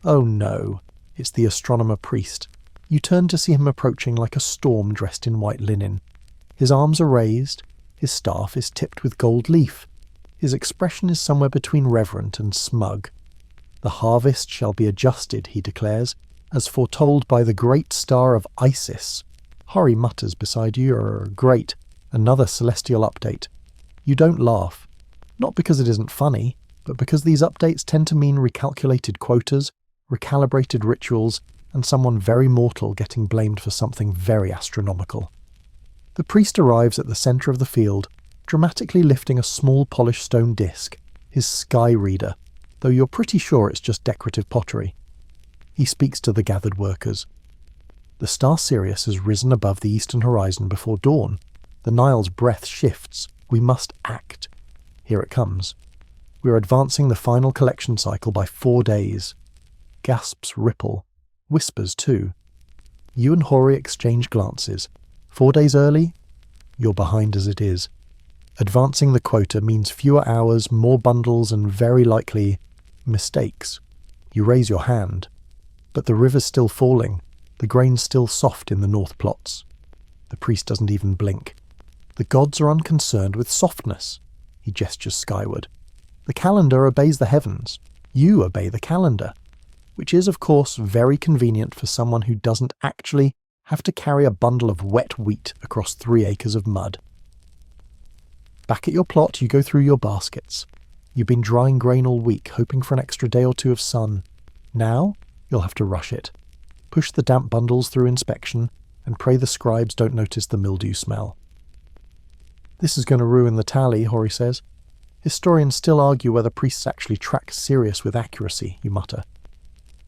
Oh no, it's the astronomer priest. You turn to see him approaching like a storm dressed in white linen. His arms are raised. His staff is tipped with gold leaf. His expression is somewhere between reverent and smug. The harvest shall be adjusted, he declares, as foretold by the great star of Isis. Hori mutters beside you, great, another celestial update. You don't laugh. Not because it isn't funny, but because these updates tend to mean recalculated quotas, recalibrated rituals, and someone very mortal getting blamed for something very astronomical. The priest arrives at the centre of the field, dramatically lifting a small polished stone disc, his sky reader, though you're pretty sure it's just decorative pottery. He speaks to the gathered workers. The star Sirius has risen above the eastern horizon before dawn. The Nile's breath shifts. We must act. Here it comes. We're advancing the final collection cycle by 4 days. Gasps ripple. Whispers too. You and Hori exchange glances. 4 days early? You're behind as it is. Advancing the quota means fewer hours, more bundles, and very likely mistakes. You raise your hand. But the river's still falling. The grain's still soft in the north plots. The priest doesn't even blink. The gods are unconcerned with softness. He gestures skyward. The calendar obeys the heavens. You obey the calendar. Which is, of course, very convenient for someone who doesn't actually have to carry a bundle of wet wheat across 3 acres of mud. Back at your plot, you go through your baskets. You've been drying grain all week, hoping for an extra day or two of sun. Now, you'll have to rush it. Push the damp bundles through inspection, and pray the scribes don't notice the mildew smell. This is going to ruin the tally, Hori says. Historians still argue whether priests actually track Sirius with accuracy, you mutter.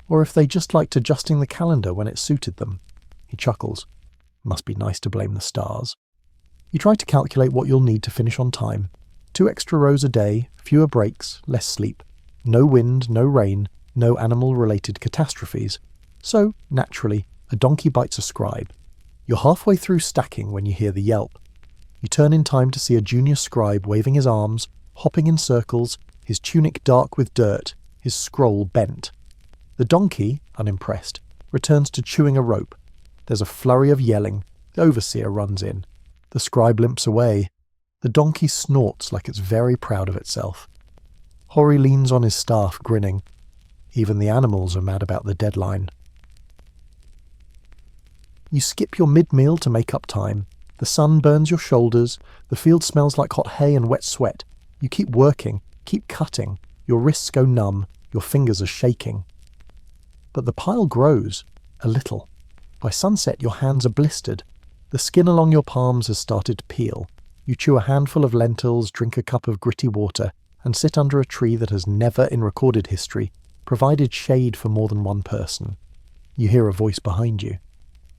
Or if they just liked adjusting the calendar when it suited them. He chuckles. Must be nice to blame the stars. You try to calculate what you'll need to finish on time. 2 extra rows a day, fewer breaks, less sleep. No wind, no rain, no animal-related catastrophes. So, naturally, a donkey bites a scribe. You're halfway through stacking when you hear the yelp. You turn in time to see a junior scribe waving his arms, hopping in circles, his tunic dark with dirt, his scroll bent. The donkey, unimpressed, returns to chewing a rope. There's a flurry of yelling. The overseer runs in. The scribe limps away. The donkey snorts like it's very proud of itself. Hori leans on his staff, grinning. Even the animals are mad about the deadline. You skip your mid-meal to make up time. The sun burns your shoulders. The field smells like hot hay and wet sweat. You keep working, keep cutting. Your wrists go numb. Your fingers are shaking. But the pile grows, a little. By sunset, your hands are blistered. The skin along your palms has started to peel. You chew a handful of lentils, drink a cup of gritty water, and sit under a tree that has never, in recorded history, provided shade for more than one person. You hear a voice behind you.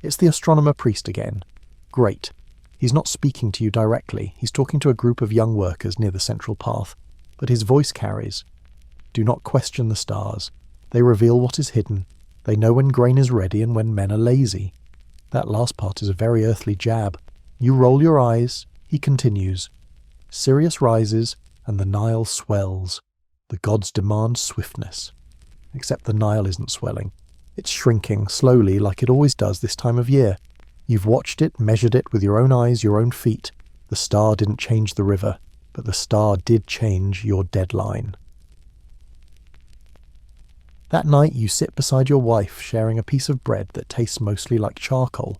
It's the astronomer priest again. Great. He's not speaking to you directly. He's talking to a group of young workers near the central path. But his voice carries. Do not question the stars. They reveal what is hidden. They know when grain is ready and when men are lazy. That last part is a very earthly jab. You roll your eyes. He continues. Sirius rises and the Nile swells. The gods demand swiftness. Except the Nile isn't swelling. It's shrinking slowly like it always does this time of year. You've watched it, measured it with your own eyes, your own feet. The star didn't change the river, but the star did change your deadline. That night you sit beside your wife, sharing a piece of bread that tastes mostly like charcoal.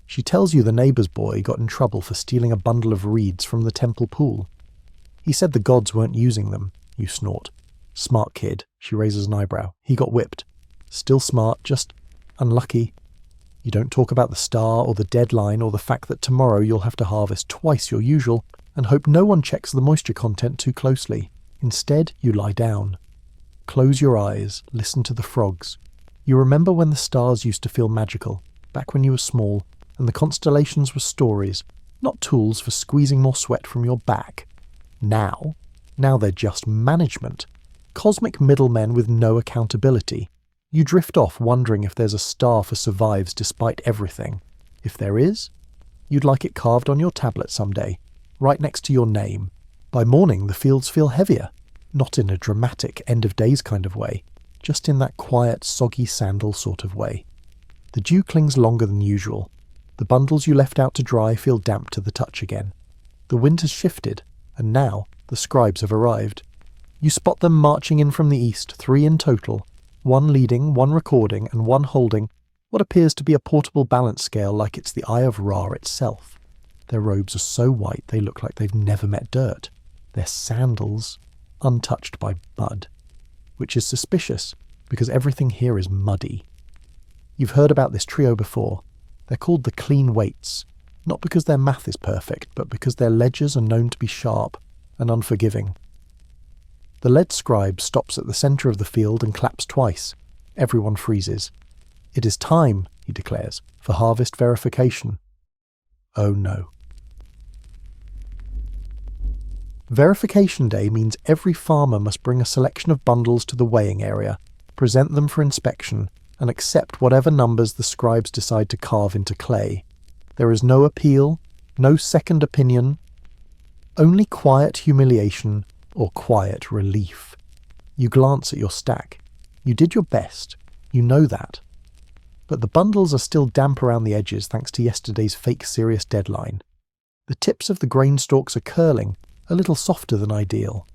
She tells you the neighbour's boy got in trouble for stealing a bundle of reeds from the temple pool. He said the gods weren't using them, you snort. Smart kid, she raises an eyebrow. He got whipped. Still smart, just unlucky. You don't talk about the star or the deadline or the fact that tomorrow you'll have to harvest twice your usual and hope no one checks the moisture content too closely. Instead, you lie down. Close your eyes, listen to the frogs. You remember when the stars used to feel magical, back when you were small, and the constellations were stories, not tools for squeezing more sweat from your back. Now they're just management. Cosmic middlemen with no accountability. You drift off wondering if there's a star for survives despite everything. If there is, you'd like it carved on your tablet someday, right next to your name. By morning the fields feel heavier, not in a dramatic end-of-days kind of way, just in that quiet, soggy sandal sort of way. The dew clings longer than usual. The bundles you left out to dry feel damp to the touch again. The wind has shifted, and now the scribes have arrived. You spot them marching in from the east, 3 in total, 1 leading, 1 recording, and 1 holding what appears to be a portable balance scale like it's the Eye of Ra itself. Their robes are so white they look like they've never met dirt. Their sandals untouched by mud, which is suspicious because everything here is muddy. You've heard about this trio before. They're called the Clean Weights, not because their math is perfect, but because their ledgers are known to be sharp and unforgiving. The lead scribe stops at the centre of the field and claps twice. Everyone freezes. It is time, he declares, for harvest verification. Oh no. Verification day means every farmer must bring a selection of bundles to the weighing area, present them for inspection, and accept whatever numbers the scribes decide to carve into clay. There is no appeal, no second opinion, only quiet humiliation or quiet relief. You glance at your stack. You did your best. You know that. But the bundles are still damp around the edges thanks to yesterday's fake serious deadline. The tips of the grain stalks are curling, a little softer than ideal.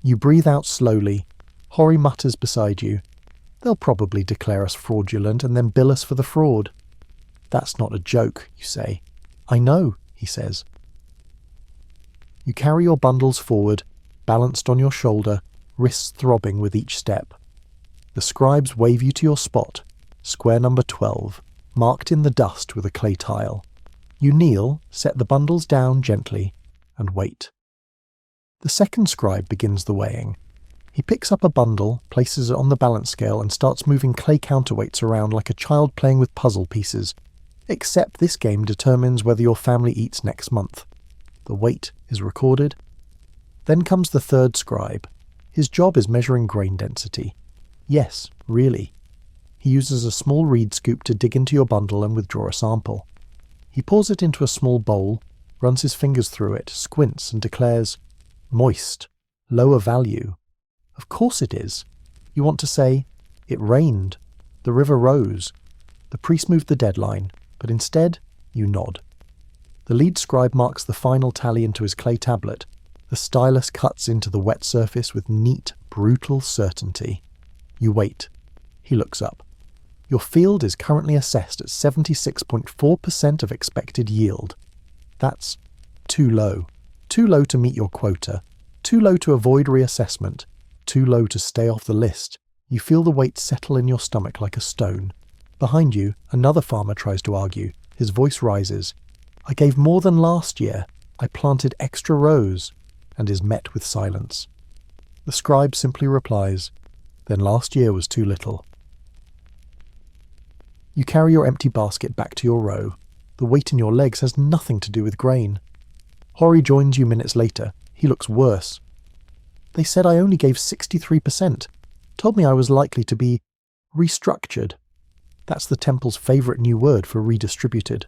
You breathe out slowly. Hori mutters beside you. They'll probably declare us fraudulent and then bill us for the fraud. That's not a joke, you say. I know, he says. You carry your bundles forward, balanced on your shoulder, wrists throbbing with each step. The scribes wave you to your spot, square number 12, marked in the dust with a clay tile. You kneel, set the bundles down gently, and wait. The second scribe begins the weighing. He picks up a bundle, places it on the balance scale, and starts moving clay counterweights around like a child playing with puzzle pieces. Except this game determines whether your family eats next month. The weight is recorded. Then comes the third scribe. His job is measuring grain density. Yes, really. He uses a small reed scoop to dig into your bundle and withdraw a sample. He pours it into a small bowl, runs his fingers through it, squints and declares, "Moist, lower value." Of course it is. You want to say, "It rained, the river rose, the priest moved the deadline," but instead you nod. The lead scribe marks the final tally into his clay tablet. The stylus cuts into the wet surface with neat, brutal certainty. You wait. He looks up. Your field is currently assessed at 76.4% of expected yield. That's too low. Too low to meet your quota. Too low to avoid reassessment. Too low to stay off the list. You feel the weight settle in your stomach like a stone. Behind you, another farmer tries to argue. His voice rises. "I gave more than last year. I planted extra rows," and is met with silence. The scribe simply replies, "Then last year was too little." You carry your empty basket back to your row. The weight in your legs has nothing to do with grain. Hori joins you minutes later. He looks worse. "They said I only gave 63%. Told me I was likely to be restructured." That's the temple's favourite new word for redistributed.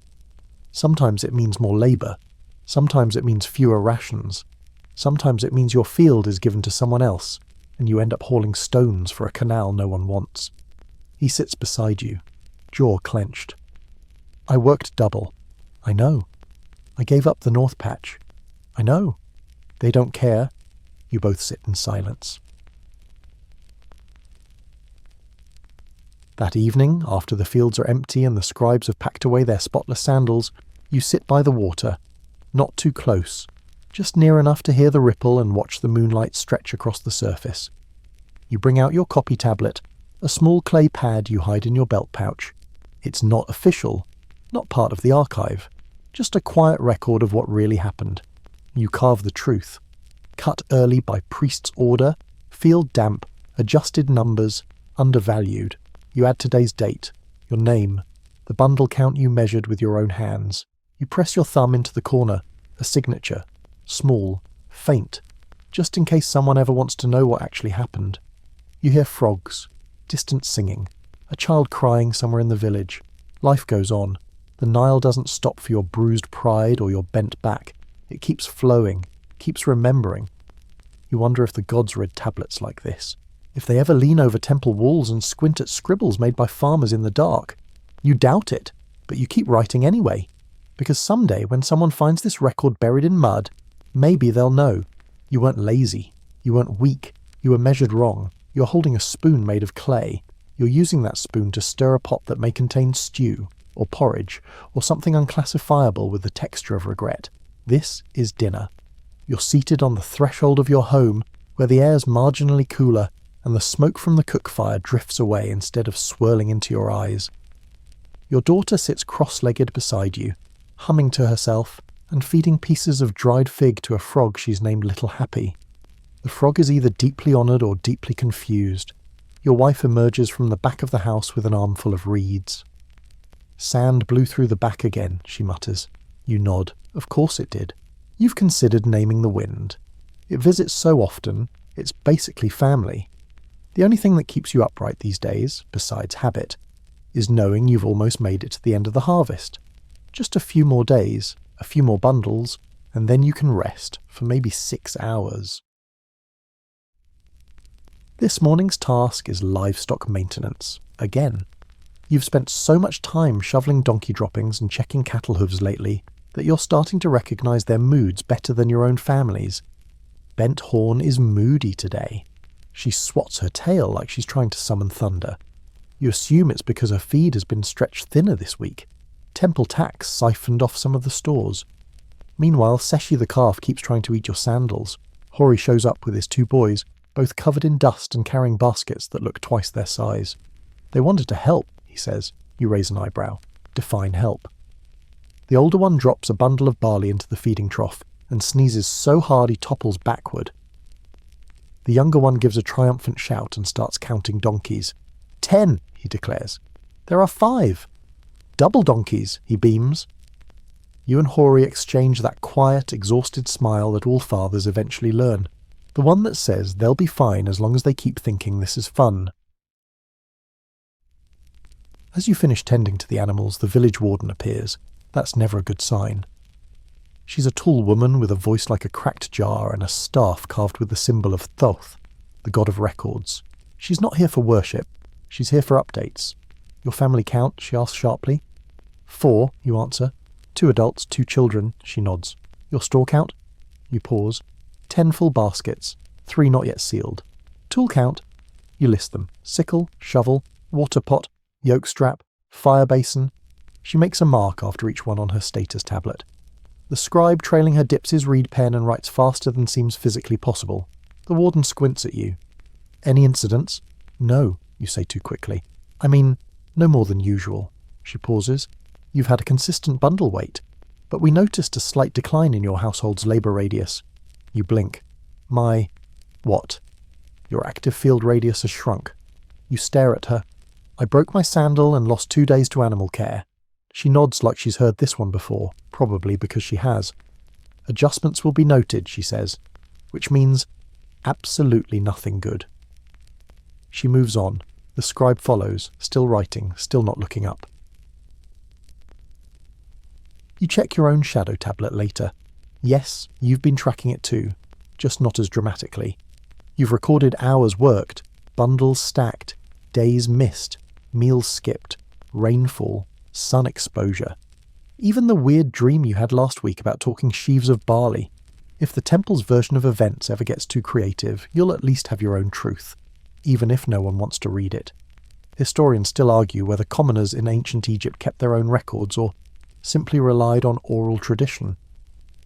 Sometimes it means more labour. Sometimes it means fewer rations. Sometimes it means your field is given to someone else, and you end up hauling stones for a canal no one wants. He sits beside you, jaw clenched. "I worked double. I know. I gave up the north patch. I know. They don't care." You both sit in silence. That evening, after the fields are empty and the scribes have packed away their spotless sandals, you sit by the water, not too close, just near enough to hear the ripple and watch the moonlight stretch across the surface. You bring out your copy tablet, a small clay pad you hide in your belt pouch. It's not official, not part of the archive, just a quiet record of what really happened. You carve the truth. Cut early by priest's order, field damp, adjusted numbers, undervalued. You add today's date, your name, the bundle count you measured with your own hands. You press your thumb into the corner, a signature, small, faint, just in case someone ever wants to know what actually happened. You hear frogs, distant singing, a child crying somewhere in the village. Life goes on. The Nile doesn't stop for your bruised pride or your bent back. It keeps flowing, keeps remembering. You wonder if the gods read tablets like this, if they ever lean over temple walls and squint at scribbles made by farmers in the dark. You doubt it, but you keep writing anyway, because someday when someone finds this record buried in mud, maybe they'll know. You weren't lazy, you weren't weak, you were measured wrong. You're holding a spoon made of clay. You're using that spoon to stir a pot that may contain stew, or porridge, or something unclassifiable with the texture of regret. This is dinner. You're seated on the threshold of your home, where the air's marginally cooler, and the smoke from the cook fire drifts away instead of swirling into your eyes. Your daughter sits cross-legged beside you, humming to herself, and feeding pieces of dried fig to a frog she's named Little Happy. The frog is either deeply honoured or deeply confused. Your wife emerges from the back of the house with an armful of reeds. "Sand blew through the back again," she mutters. You nod. Of course it did. You've considered naming the wind. It visits so often, it's basically family. The only thing that keeps you upright these days, besides habit, is knowing you've almost made it to the end of the harvest. Just a few more days, a few more bundles, and then you can rest for maybe 6 hours. This morning's task is livestock maintenance, again. You've spent so much time shoveling donkey droppings and checking cattle hooves lately that you're starting to recognise their moods better than your own family's. Bent Horn is moody today. She swats her tail like she's trying to summon thunder. You assume it's because her feed has been stretched thinner this week. Temple tax siphoned off some of the stores. Meanwhile, Seshi the calf keeps trying to eat your sandals. Hori shows up with his 2 boys, both covered in dust and carrying baskets that look twice their size. "They wanted to help," he says. You raise an eyebrow. Define help. The older one drops a bundle of barley into the feeding trough and sneezes so hard he topples backward. The younger one gives a triumphant shout and starts counting donkeys. 10, he declares. There are 5. Double donkeys, he beams. You and Hori exchange that quiet, exhausted smile that all fathers eventually learn. The one that says they'll be fine as long as they keep thinking this is fun. As you finish tending to the animals, the village warden appears. That's never a good sign. She's a tall woman with a voice like a cracked jar and a staff carved with the symbol of Thoth, the god of records. She's not here for worship. She's here for updates. Your family count? She asks sharply. 4, you answer. 2 adults, 2 children, she nods. Your store count? You pause. 10 full baskets, 3 not yet sealed. Tool count? You list them. Sickle, shovel, water pot, yoke strap, fire basin. She makes a mark after each one on her status tablet. The scribe trailing her dips his reed pen and writes faster than seems physically possible. The warden squints at you. Any incidents? No, you say too quickly. I mean, no more than usual. She pauses. You've had a consistent bundle weight, but we noticed a slight decline in your household's labour radius. You blink. My... what? Your active field radius has shrunk. You stare at her. I broke my sandal and lost 2 days to animal care. She nods like she's heard this one before, probably because she has. Adjustments will be noted, she says, which means absolutely nothing good. She moves on. The scribe follows, still writing, still not looking up. You check your own shadow tablet later. Yes, you've been tracking it too, just not as dramatically. You've recorded hours worked, bundles stacked, days missed, meals skipped, rainfall, sun exposure. Even the weird dream you had last week about talking sheaves of barley. If the temple's version of events ever gets too creative, you'll at least have your own truth, even if no one wants to read it. Historians still argue whether commoners in ancient Egypt kept their own records or simply relied on oral tradition.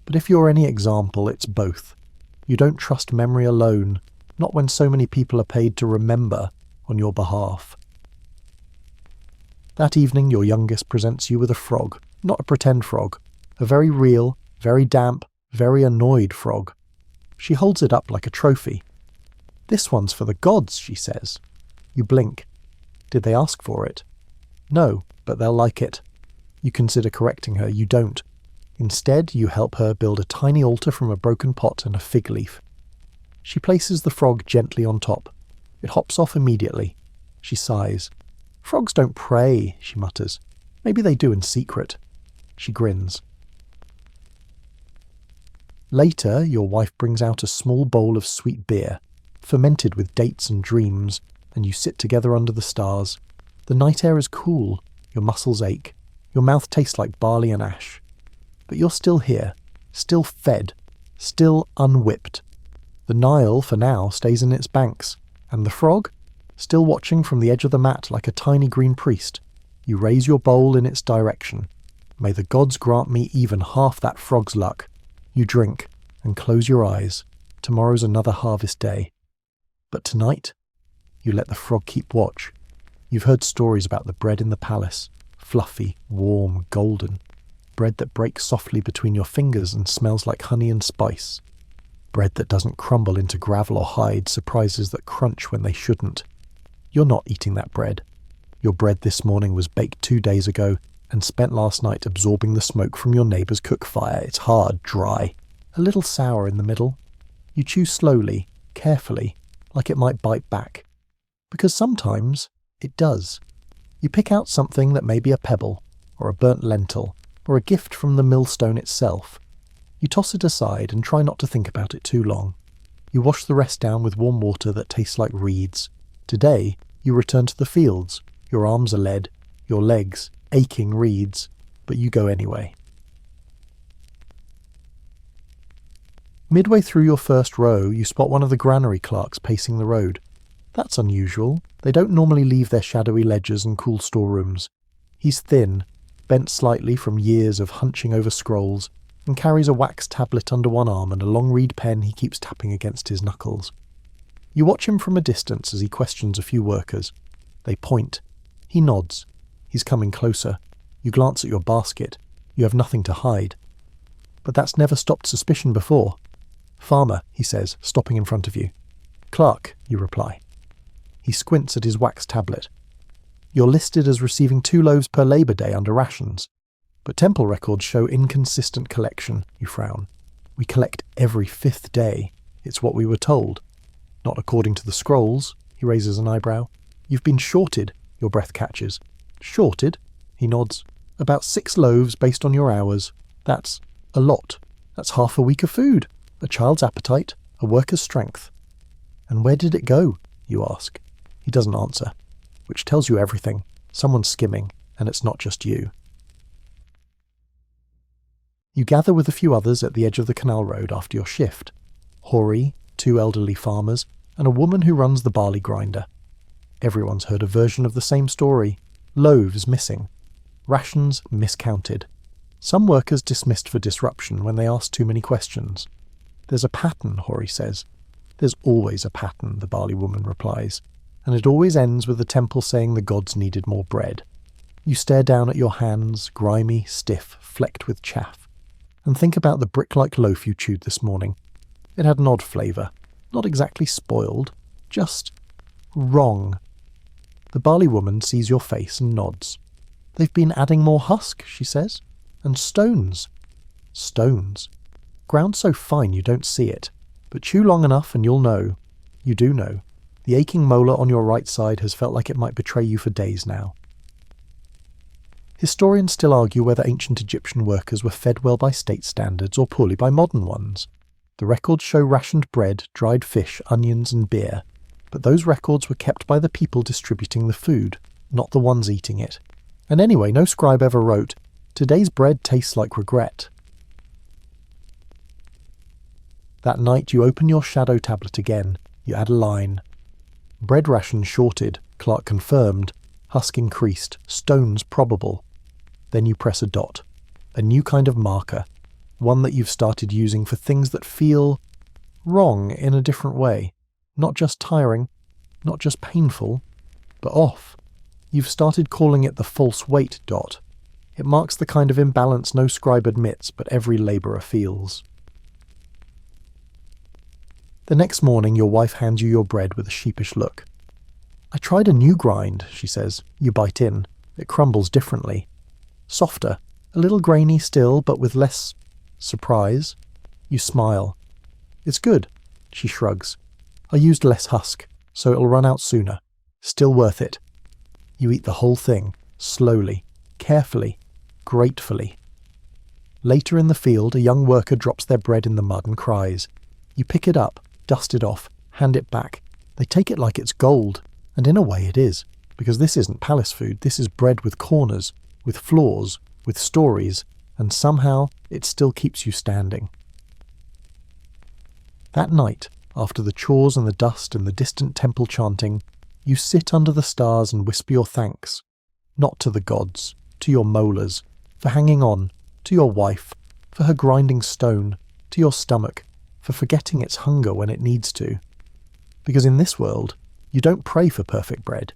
But if you're any example, it's both. You don't trust memory alone, not when so many people are paid to remember on your behalf. That evening, your youngest presents you with a frog, not a pretend frog, a very real, very damp, very annoyed frog. She holds it up like a trophy. This one's for the gods, she says. You blink. Did they ask for it? No, but they'll like it. You consider correcting her. You don't. Instead, you help her build a tiny altar from a broken pot and a fig leaf. She places the frog gently on top. It hops off immediately. She sighs. Frogs don't pray, she mutters. Maybe they do in secret. She grins. Later, your wife brings out a small bowl of sweet beer, fermented with dates and dreams, and you sit together under the stars. The night air is cool. Your muscles ache. Your mouth tastes like barley and ash. But you're still here, still fed, still unwhipped. The Nile, for now, stays in its banks, and the frog, still watching from the edge of the mat like a tiny green priest. You raise your bowl in its direction. May the gods grant me even half that frog's luck. You drink and close your eyes. Tomorrow's another harvest day. But tonight, you let the frog keep watch. You've heard stories about the bread in the palace, fluffy, warm, golden. Bread that breaks softly between your fingers and smells like honey and spice. Bread that doesn't crumble into gravel or hide surprises that crunch when they shouldn't. You're not eating that bread. Your bread this morning was baked 2 days ago and spent last night absorbing the smoke from your neighbour's cook fire. It's hard, dry, a little sour in the middle. You chew slowly, carefully, like it might bite back. Because sometimes it does. You pick out something that may be a pebble, or a burnt lentil, or a gift from the millstone itself. You toss it aside and try not to think about it too long. You wash the rest down with warm water that tastes like reeds. Today, you return to the fields. Your arms are lead, your legs aching reeds, but you go anyway. Midway through your first row, you spot one of the granary clerks pacing the road. That's unusual. They don't normally leave their shadowy ledgers and cool storerooms. He's thin, bent slightly from years of hunching over scrolls, and carries a wax tablet under one arm and a long reed pen he keeps tapping against his knuckles. You watch him from a distance as he questions a few workers. They point. He nods. He's coming closer. You glance at your basket. You have nothing to hide. But that's never stopped suspicion before. Farmer, he says, stopping in front of you. Clerk, you reply. He squints at his wax tablet. You're listed as receiving 2 loaves per Labour Day under rations. But temple records show inconsistent collection, you frown. We collect every 5th day. It's what we were told. Not according to the scrolls, he raises an eyebrow. You've been shorted, your breath catches. Shorted? He nods. About 6 loaves based on your hours. That's a lot. That's half a week of food. A child's appetite, a worker's strength. And where did it go, you ask? He doesn't answer, which tells you everything. Someone's skimming, and it's not just you. You gather with a few others at the edge of the canal road after your shift. Hori, 2 elderly farmers, and a woman who runs the barley grinder. Everyone's heard a version of the same story. Loaves missing. Rations miscounted. Some workers dismissed for disruption when they asked too many questions. There's a pattern, Hori says. There's always a pattern, the barley woman replies, and it always ends with the temple saying the gods needed more bread. You stare down at your hands, grimy, stiff, flecked with chaff, and think about the brick-like loaf you chewed this morning. It had an odd flavour, not exactly spoiled, just wrong. The barley woman sees your face and nods. They've been adding more husk, she says, and stones. Stones. Ground so fine you don't see it, but chew long enough and you'll know. You do know. The aching molar on your right side has felt like it might betray you for days now. Historians still argue whether ancient Egyptian workers were fed well by state standards or poorly by modern ones. The records show rationed bread, dried fish, onions and beer, but those records were kept by the people distributing the food, not the ones eating it. And anyway, no scribe ever wrote, "Today's bread tastes like regret." That night you open your shadow tablet again. You add a line. Bread ration shorted, Clark confirmed. Husk increased, stones probable. Then you press a dot. A new kind of marker. One that you've started using for things that feel wrong in a different way. Not just tiring, not just painful, but off. You've started calling it the false weight dot. It marks the kind of imbalance no scribe admits, but every labourer feels. The next morning your wife hands you your bread with a sheepish look. "I tried a new grind," she says. You bite in. It crumbles differently. Softer, a little grainy still, but with less surprise. You smile. "It's good," she shrugs. "I used less husk, so it'll run out sooner. Still worth it." You eat the whole thing, slowly, carefully, gratefully. Later in the field, a young worker drops their bread in the mud and cries. You pick it up, dust it off, hand it back. They take it like it's gold, and in a way it is, because this isn't palace food, this is bread with corners, with flaws, with stories, and somehow it still keeps you standing. That night, after the chores and the dust and the distant temple chanting, you sit under the stars and whisper your thanks, not to the gods, to your molars, for hanging on, to your wife, for her grinding stone, to your stomach, for forgetting its hunger when it needs to. Because in this world, you don't pray for perfect bread.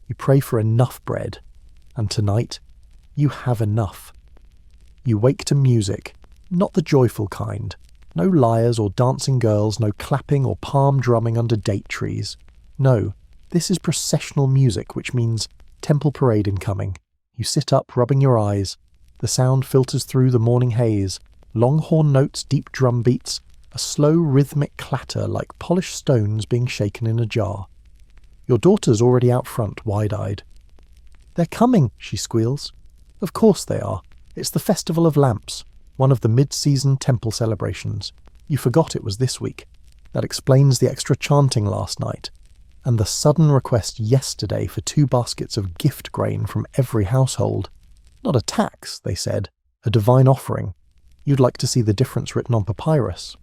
You pray for enough bread. And tonight, you have enough. You wake to music, not the joyful kind. No lyres or dancing girls, no clapping or palm drumming under date trees. No, this is processional music, which means temple parade incoming. You sit up, rubbing your eyes. The sound filters through the morning haze. Long horn notes, deep drum beats, a slow rhythmic clatter like polished stones being shaken in a jar. Your daughter's already out front, wide-eyed. "They're coming," she squeals. Of course they are. It's the Festival of Lamps, one of the mid-season temple celebrations. You forgot it was this week. That explains the extra chanting last night, and the sudden request yesterday for 2 baskets of gift grain from every household. Not a tax, they said, a divine offering. You'd like to see the difference written on papyrus.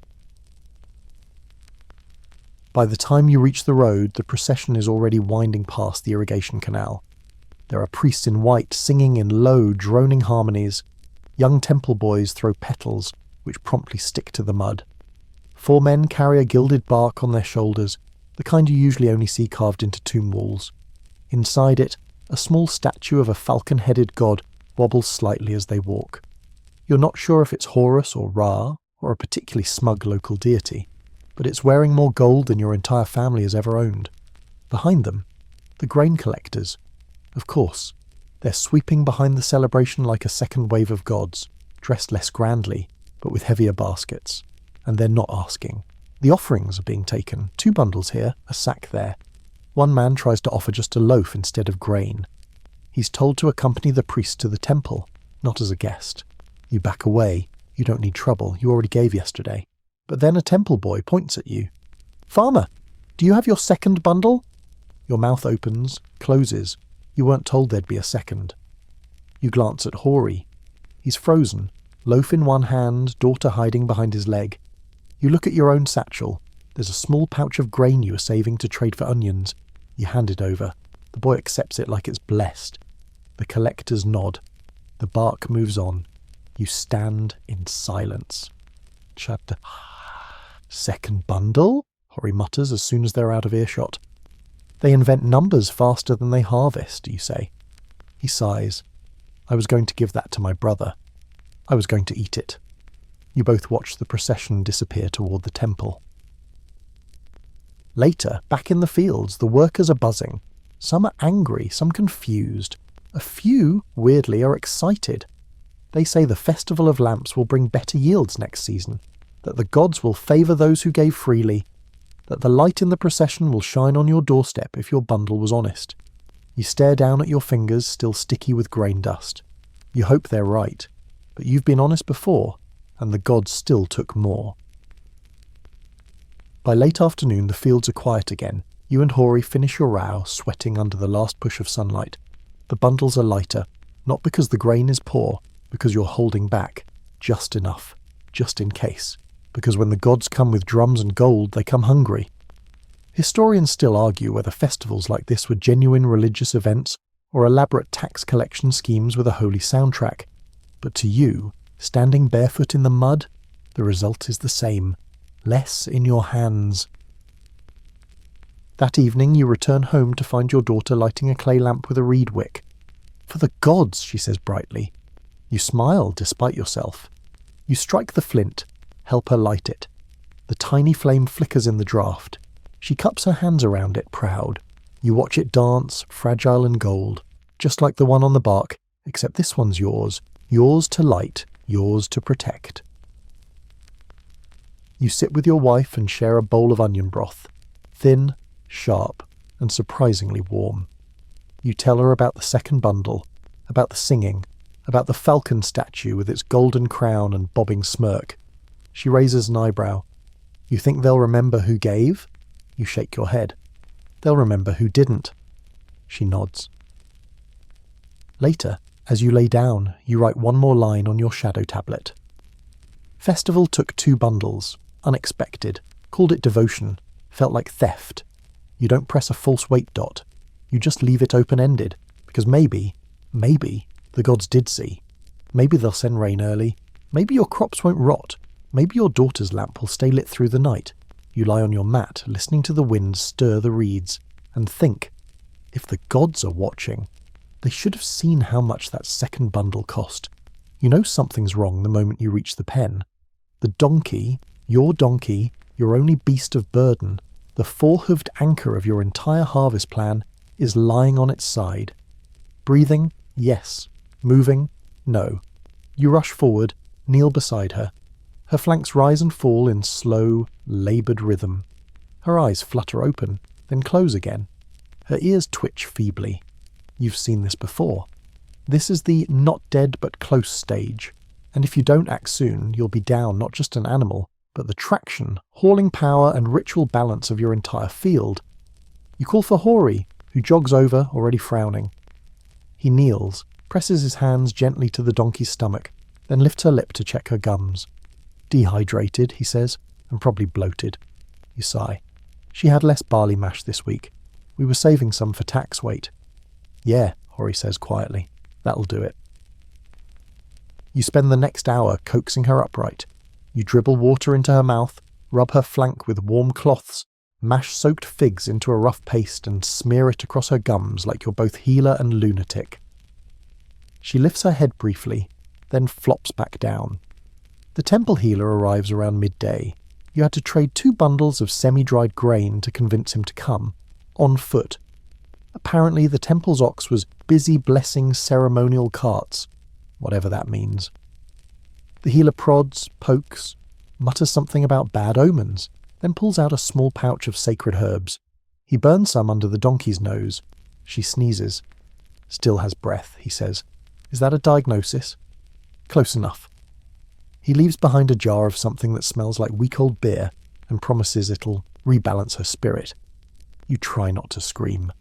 By the time you reach the road, the procession is already winding past the irrigation canal. There are priests in white singing in low, droning harmonies. Young temple boys throw petals, which promptly stick to the mud. 4 men carry a gilded bark on their shoulders, the kind you usually only see carved into tomb walls. Inside it, a small statue of a falcon-headed god wobbles slightly as they walk. You're not sure if it's Horus or Ra, or a particularly smug local deity, but it's wearing more gold than your entire family has ever owned. Behind them, the grain collectors. Of course, They're sweeping behind the celebration like a second wave of gods, dressed less grandly, but with heavier baskets. And they're not asking. The offerings are being taken. 2 bundles here, a sack there. One man tries to offer just a loaf instead of grain. He's told to accompany the priest to the temple, not as a guest. You back away. You don't need trouble. You already gave yesterday. But then a temple boy points at you. "Farmer, do you have your second bundle?" Your mouth opens, closes. You weren't told there'd be a second. You glance at Hori. He's frozen, loaf in one hand, daughter hiding behind his leg. You look at your own satchel. There's a small pouch of grain you were saving to trade for onions. You hand it over. The boy accepts it like it's blessed. The collectors nod. The bark moves on. You stand in silence. Chapter. "Second bundle?" Hori mutters as soon as they're out of earshot. "They invent numbers faster than they harvest," you say. He sighs. "I was going to give that to my brother. I was going to eat it." You both watch the procession disappear toward the temple. Later, back in the fields, the workers are buzzing. Some are angry, some confused. A few, weirdly, are excited. They say the Festival of Lamps will bring better yields next season, that the gods will favour those who gave freely, that the light in the procession will shine on your doorstep if your bundle was honest. You stare down at your fingers, still sticky with grain dust. You hope they're right, but you've been honest before, and the gods still took more. By late afternoon, the fields are quiet again. You and Hori finish your row, sweating under the last push of sunlight. The bundles are lighter, not because the grain is poor, because you're holding back, just enough, just in case, because when the gods come with drums and gold, they come hungry. Historians still argue whether festivals like this were genuine religious events or elaborate tax collection schemes with a holy soundtrack. But to you, standing barefoot in the mud, the result is the same. Less in your hands. That evening you return home to find your daughter lighting a clay lamp with a reed wick. "For the gods," she says brightly. You smile despite yourself. You strike the flint, help her light it. The tiny flame flickers in the draught. She cups her hands around it, proud. You watch it dance, fragile and gold, just like the one on the bark, except this one's yours. Yours to light, yours to protect. You sit with your wife and share a bowl of onion broth, thin, sharp, and surprisingly warm. You tell her about the second bundle, about the singing, about the falcon statue with its golden crown and bobbing smirk. She raises an eyebrow. You think they'll remember who gave? You shake your head. They'll remember who didn't. She nods. Later, as you lay down, you write one more line on your shadow tablet. Festival took 2 bundles. Unexpected. Called it devotion. Felt like theft. You don't press a false weight dot. You just leave it open-ended. Because maybe, the gods did see. Maybe they'll send rain early. Maybe your crops won't rot. Maybe your daughter's lamp will stay lit through the night. You lie on your mat, listening to the wind stir the reeds, and think, if the gods are watching, they should have seen how much that second bundle cost. You know something's wrong the moment you reach the pen. The donkey, your only beast of burden, the 4-hooved anchor of your entire harvest plan, is lying on its side. Breathing? Yes. Moving? No. You rush forward, kneel beside her. Her flanks rise and fall in slow, laboured rhythm. Her eyes flutter open, then close again. Her ears twitch feebly. You've seen this before. This is the not dead but close stage, and if you don't act soon, you'll be down not just an animal, but the traction, hauling power and ritual balance of your entire field. You call for Hori, who jogs over, already frowning. He kneels, presses his hands gently to the donkey's stomach, then lifts her lip to check her gums. Dehydrated, he says, and probably bloated. You sigh. She had less barley mash this week. We were saving some for tax weight. Yeah, Hori says quietly. That'll do it. You spend the next hour coaxing her upright. You dribble water into her mouth, rub her flank with warm cloths, mash soaked figs into a rough paste and smear it across her gums like you're both healer and lunatic. She lifts her head briefly, then flops back down. The temple healer arrives around midday. You had to trade 2 bundles of semi-dried grain to convince him to come, on foot. Apparently the temple's ox was busy blessing ceremonial carts, whatever that means. The healer prods, pokes, mutters something about bad omens, then pulls out a small pouch of sacred herbs. He burns some under the donkey's nose. She sneezes. Still has breath, he says. Is that a diagnosis? Close enough. He leaves behind a jar of something that smells like week-old beer and promises it'll rebalance her spirit. You try not to scream.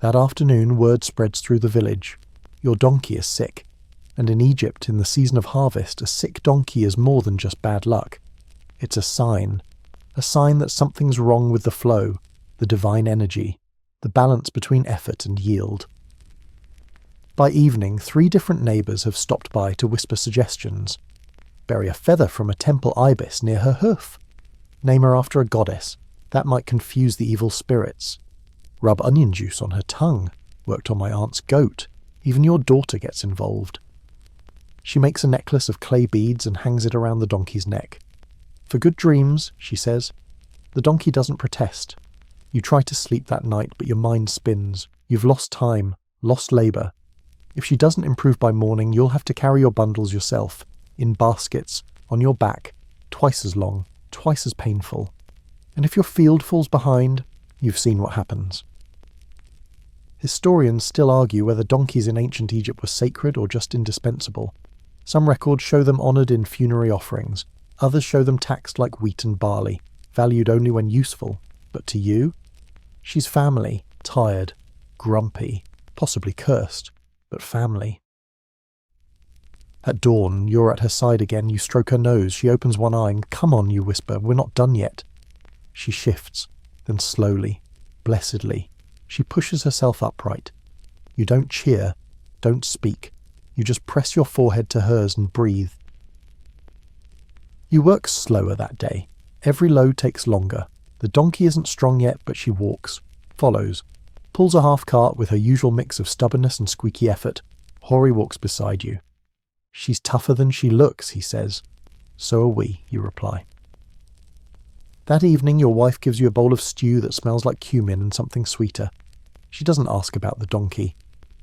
That afternoon, word spreads through the village. Your donkey is sick. And in Egypt, in the season of harvest, a sick donkey is more than just bad luck. It's a sign that something's wrong with the flow, the divine energy, the balance between effort and yield. By evening, 3 different neighbours have stopped by to whisper suggestions. Bury a feather from a temple ibis near her hoof. Name her after a goddess. That might confuse the evil spirits. Rub onion juice on her tongue. Worked on my aunt's goat. Even your daughter gets involved. She makes a necklace of clay beads and hangs it around the donkey's neck. For good dreams, she says. The donkey doesn't protest. You try to sleep that night, but your mind spins. You've lost time, lost labour. If she doesn't improve by morning, you'll have to carry your bundles yourself, in baskets, on your back, twice as long, twice as painful. And if your field falls behind, you've seen what happens. Historians still argue whether donkeys in ancient Egypt were sacred or just indispensable. Some records show them honoured in funerary offerings. Others show them taxed like wheat and barley, valued only when useful. But to you? She's family, tired, grumpy, possibly cursed, but family. At dawn, you're at her side again, you stroke her nose, she opens one eye, and come on, you whisper, we're not done yet. She shifts, then slowly, blessedly, she pushes herself upright. You don't cheer, don't speak, you just press your forehead to hers and breathe. You work slower that day. Every load takes longer. The donkey isn't strong yet, but she walks, follows, pulls a half-cart with her usual mix of stubbornness and squeaky effort. Hori walks beside you. She's tougher than she looks, he says. So are we, you reply. That evening your wife gives you a bowl of stew that smells like cumin and something sweeter. She doesn't ask about the donkey.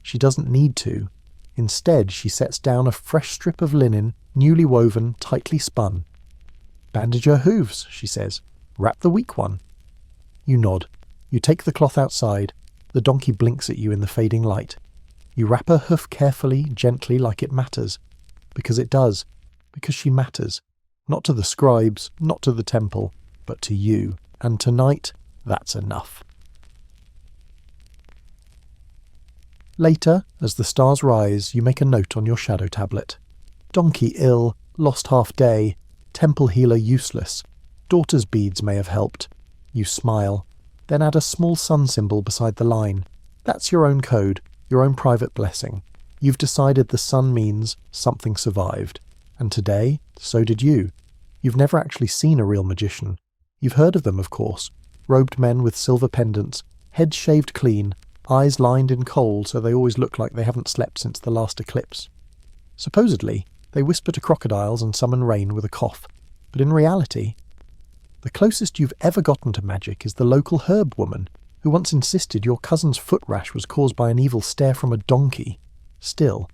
She doesn't need to. Instead, she sets down a fresh strip of linen, newly woven, tightly spun. Bandage her hooves, she says. Wrap the weak one. You nod. You take the cloth outside. The donkey blinks at you in the fading light. You wrap her hoof carefully, gently, like it matters. Because it does. Because she matters. Not to the scribes, not to the temple, but to you. And tonight, that's enough. Later, as the stars rise, you make a note on your shadow tablet. Donkey ill, lost half day, temple healer useless. Daughter's beads may have helped. You smile, then add a small sun symbol beside the line. That's your own code, your own private blessing. You've decided the sun means something survived. And today, so did you. You've never actually seen a real magician. You've heard of them, of course. Robed men with silver pendants, heads shaved clean, eyes lined in kohl so they always look like they haven't slept since the last eclipse. Supposedly, they whisper to crocodiles and summon rain with a cough. But in reality, the closest you've ever gotten to magic is the local herb woman, who once insisted your cousin's foot rash was caused by an evil stare from a donkey. Still,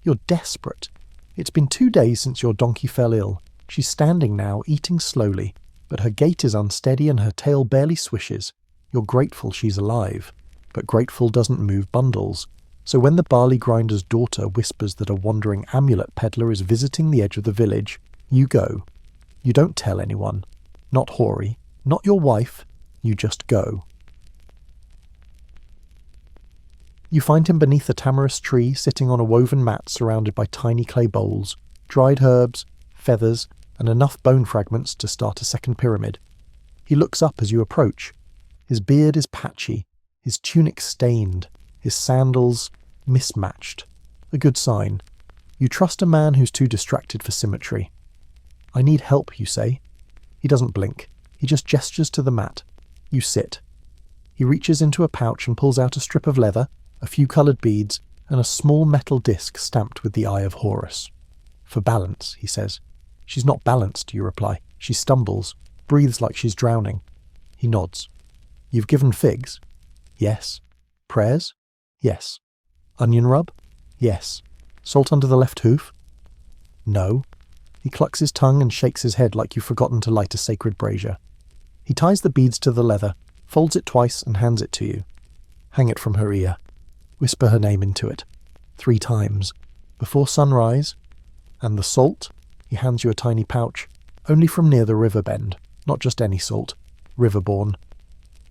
you're desperate. It's been 2 days since your donkey fell ill. She's standing now, eating slowly, but her gait is unsteady and her tail barely swishes. You're grateful she's alive, but grateful doesn't move bundles. So when the barley grinder's daughter whispers that a wandering amulet peddler is visiting the edge of the village, you go. You don't tell anyone. Not Hori, not your wife, you just go. You find him beneath a tamarisk tree, sitting on a woven mat surrounded by tiny clay bowls, dried herbs, feathers, and enough bone fragments to start a second pyramid. He looks up as you approach. His beard is patchy, his tunic stained, his sandals mismatched. A good sign. You trust a man who's too distracted for symmetry. I need help, you say. He doesn't blink. He just gestures to the mat. You sit. He reaches into a pouch and pulls out a strip of leather, a few coloured beads, and a small metal disc stamped with the eye of Horus. For balance, he says. She's not balanced, you reply. She stumbles, breathes like she's drowning. He nods. You've given figs? Yes. Prayers? Yes. Onion rub? Yes. Salt under the left hoof? No. He clucks his tongue and shakes his head like you've forgotten to light a sacred brazier. He ties the beads to the leather, folds it twice and hands it to you. Hang it from her ear. Whisper her name into it. 3 times. Before sunrise. And the salt? He hands you a tiny pouch. Only from near the river bend. Not just any salt. Riverborne.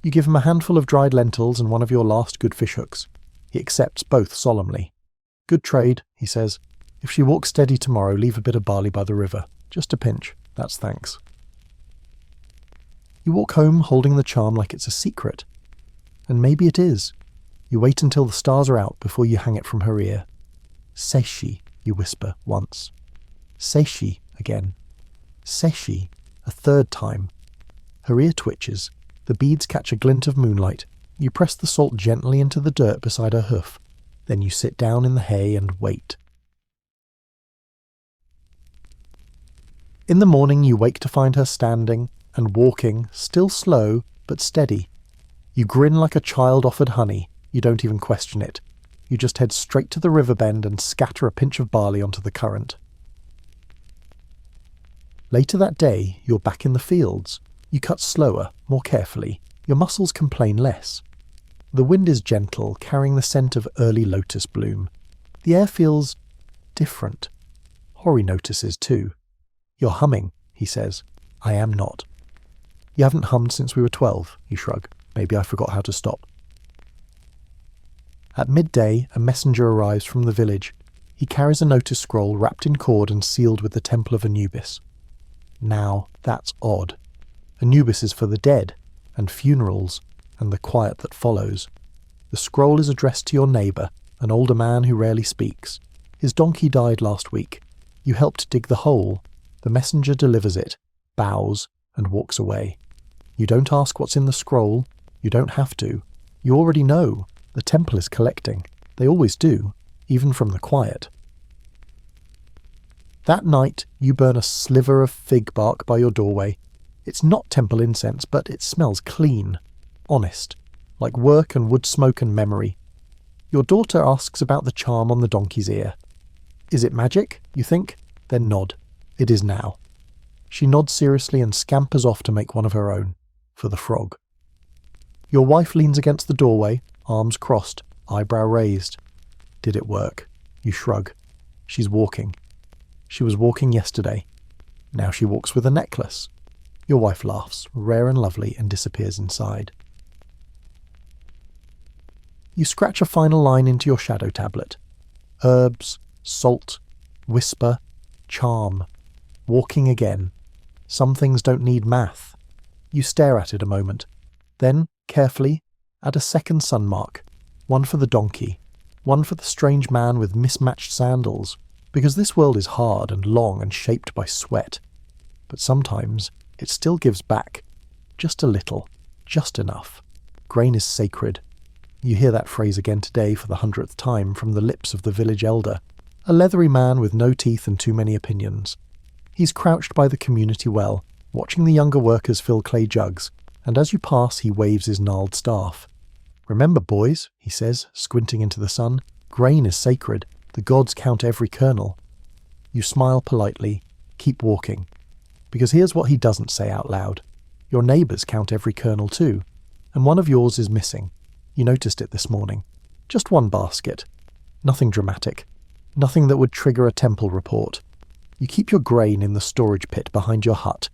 You give him a handful of dried lentils and one of your last good fish hooks. He accepts both solemnly. Good trade, he says. If she walks steady tomorrow, leave a bit of barley by the river. Just a pinch. That's thanks. You walk home holding the charm like it's a secret. And maybe it is. You wait until the stars are out before you hang it from her ear. Seishi, you whisper once. Seishi again. Seishi, a 3rd time. Her ear twitches. The beads catch a glint of moonlight. You press the salt gently into the dirt beside her hoof. Then you sit down in the hay and wait. In the morning you wake to find her standing and walking, still slow but steady. You grin like a child offered honey. You don't even question it. You just head straight to the river bend and scatter a pinch of barley onto the current. Later that day, you're back in the fields. You cut slower, more carefully. Your muscles complain less. The wind is gentle, carrying the scent of early lotus bloom. The air feels different. Hori notices too. You're humming, he says. I am not. You haven't hummed since we were 12, you shrug. Maybe I forgot how to stop. At midday, a messenger arrives from the village. He carries a notice scroll wrapped in cord and sealed with the Temple of Anubis. Now, that's odd. Anubis is for the dead, and funerals, and the quiet that follows. The scroll is addressed to your neighbour, an older man who rarely speaks. His donkey died last week. You helped dig the hole. The messenger delivers it, bows, and walks away. You don't ask what's in the scroll. You don't have to. You already know. The temple is collecting. They always do, even from the quiet. That night, you burn a sliver of fig bark by your doorway. It's not temple incense, but it smells clean, honest, like work and wood smoke and memory. Your daughter asks about the charm on the donkey's ear. Is it magic, you think? Then nod. It is now. She nods seriously and scampers off to make one of her own, for the frog. Your wife leans against the doorway, arms crossed, eyebrow raised. Did it work? You shrug. She's walking. She was walking yesterday. Now she walks with a necklace. Your wife laughs, rare and lovely, and disappears inside. You scratch a final line into your shadow tablet. Herbs, salt, whisper, charm. Walking again. Some things don't need math. You stare at it a moment. Then, carefully, add a second sun mark. One for the donkey. One for the strange man with mismatched sandals. Because this world is hard and long and shaped by sweat. But sometimes it still gives back. Just a little. Just enough. Grain is sacred. You hear that phrase again today for the 100th time from the lips of the village elder, a leathery man with no teeth and too many opinions. He's crouched by the community well, watching the younger workers fill clay jugs, and as you pass he waves his gnarled staff. Remember, boys, he says, squinting into the sun, grain is sacred. The gods count every kernel. You smile politely, keep walking. Because here's what he doesn't say out loud. Your neighbours count every kernel too, and one of yours is missing. You noticed it this morning. Just one basket. Nothing dramatic. Nothing that would trigger a temple report. You keep your grain in the storage pit behind your hut,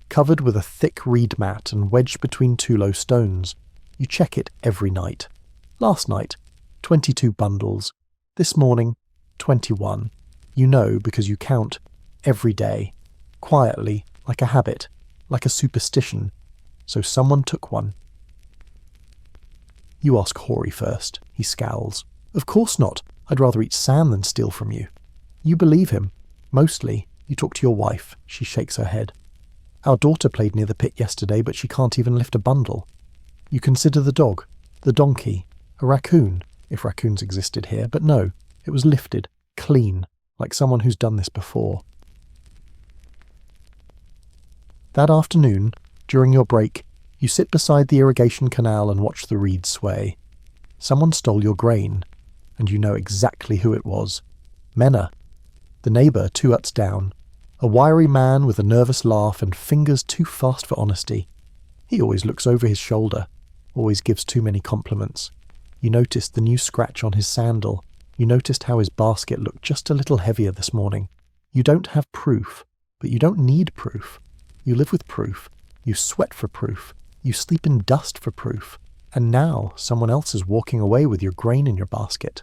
covered with a thick reed mat and wedged between 2 low stones. You check it every night. Last night, 22 bundles. This morning, 21. You know because you count every day. Quietly, like a habit, like a superstition. So someone took one. You ask Hori first. He scowls. Of course not. I'd rather eat sand than steal from you. You believe him. Mostly. You talk to your wife. She shakes her head. Our daughter played near the pit yesterday, but she can't even lift a bundle. You consider the dog, the donkey, a raccoon, if raccoons existed here, but no, it was lifted, clean, like someone who's done this before. That afternoon, during your break, you sit beside the irrigation canal and watch the reeds sway. Someone stole your grain, and you know exactly who it was. Menna, the neighbour 2 huts down, a wiry man with a nervous laugh and fingers too fast for honesty. He always looks over his shoulder, always gives too many compliments. You noticed the new scratch on his sandal. You noticed how his basket looked just a little heavier this morning. You don't have proof, but you don't need proof. You live with proof. You sweat for proof. You sleep in dust for proof. And now someone else is walking away with your grain in your basket.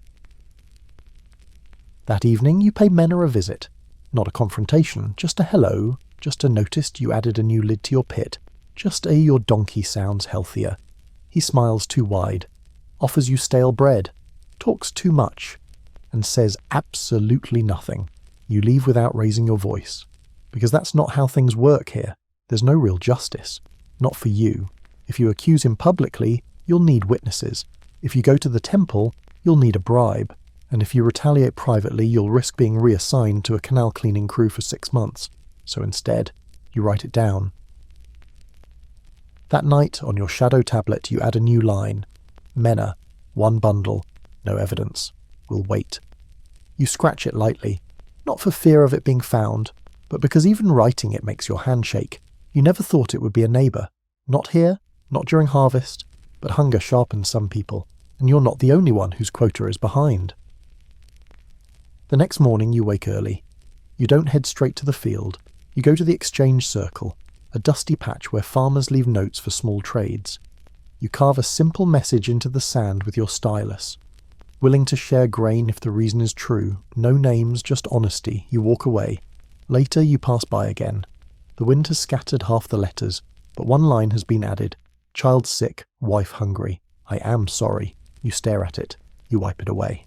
That evening you pay Menna a visit. Not a confrontation, just a hello, just a noticed you added a new lid to your pit, just a your donkey sounds healthier. He smiles too wide, offers you stale bread, talks too much, and says absolutely nothing. You leave without raising your voice. Because that's not how things work here. There's no real justice. Not for you. If you accuse him publicly, you'll need witnesses. If you go to the temple, you'll need a bribe. And if you retaliate privately, you'll risk being reassigned to a canal cleaning crew for 6 months. So instead, you write it down. That night, on your shadow tablet, you add a new line. Menna, 1 bundle, no evidence. We'll wait. You scratch it lightly, not for fear of it being found, but because even writing it makes your hand shake. You never thought it would be a neighbour. Not here, not during harvest, but hunger sharpens some people, and you're not the only one whose quota is behind. The next morning you wake early. You don't head straight to the field. You go to the exchange circle, a dusty patch where farmers leave notes for small trades. You carve a simple message into the sand with your stylus. Willing to share grain if the reason is true, no names, just honesty, you walk away. Later you pass by again. The wind has scattered half the letters, but 1 line has been added. Child sick, wife hungry. I am sorry. You stare at it. You wipe it away.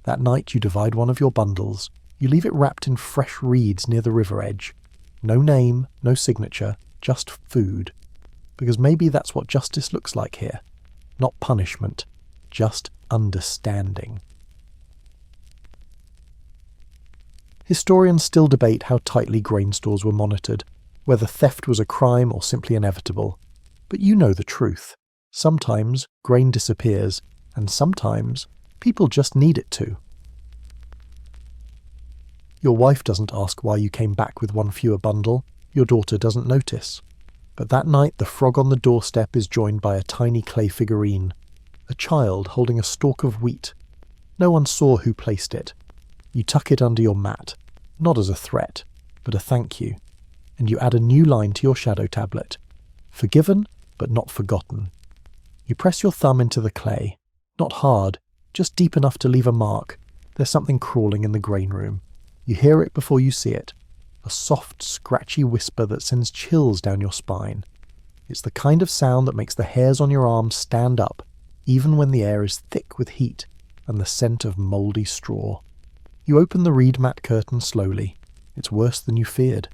That night you divide one of your bundles. You leave it wrapped in fresh reeds near the river edge. No name, no signature, just food. Because maybe that's what justice looks like here. Not punishment, just understanding. Historians still debate how tightly grain stores were monitored, whether theft was a crime or simply inevitable. But you know the truth. Sometimes grain disappears, and sometimes people just need it to. Your wife doesn't ask why you came back with 1 fewer bundle. Your daughter doesn't notice. But that night the frog on the doorstep is joined by a tiny clay figurine, a child holding a stalk of wheat. No one saw who placed it. You tuck it under your mat, not as a threat, but a thank you, and you add a new line to your shadow tablet. Forgiven, but not forgotten. You press your thumb into the clay, not hard, just deep enough to leave a mark. There's something crawling in the grain room. You hear it before you see it. A soft, scratchy whisper that sends chills down your spine. It's the kind of sound that makes the hairs on your arms stand up, even when the air is thick with heat and the scent of mouldy straw. You open the reed mat curtain slowly. It's worse than you feared.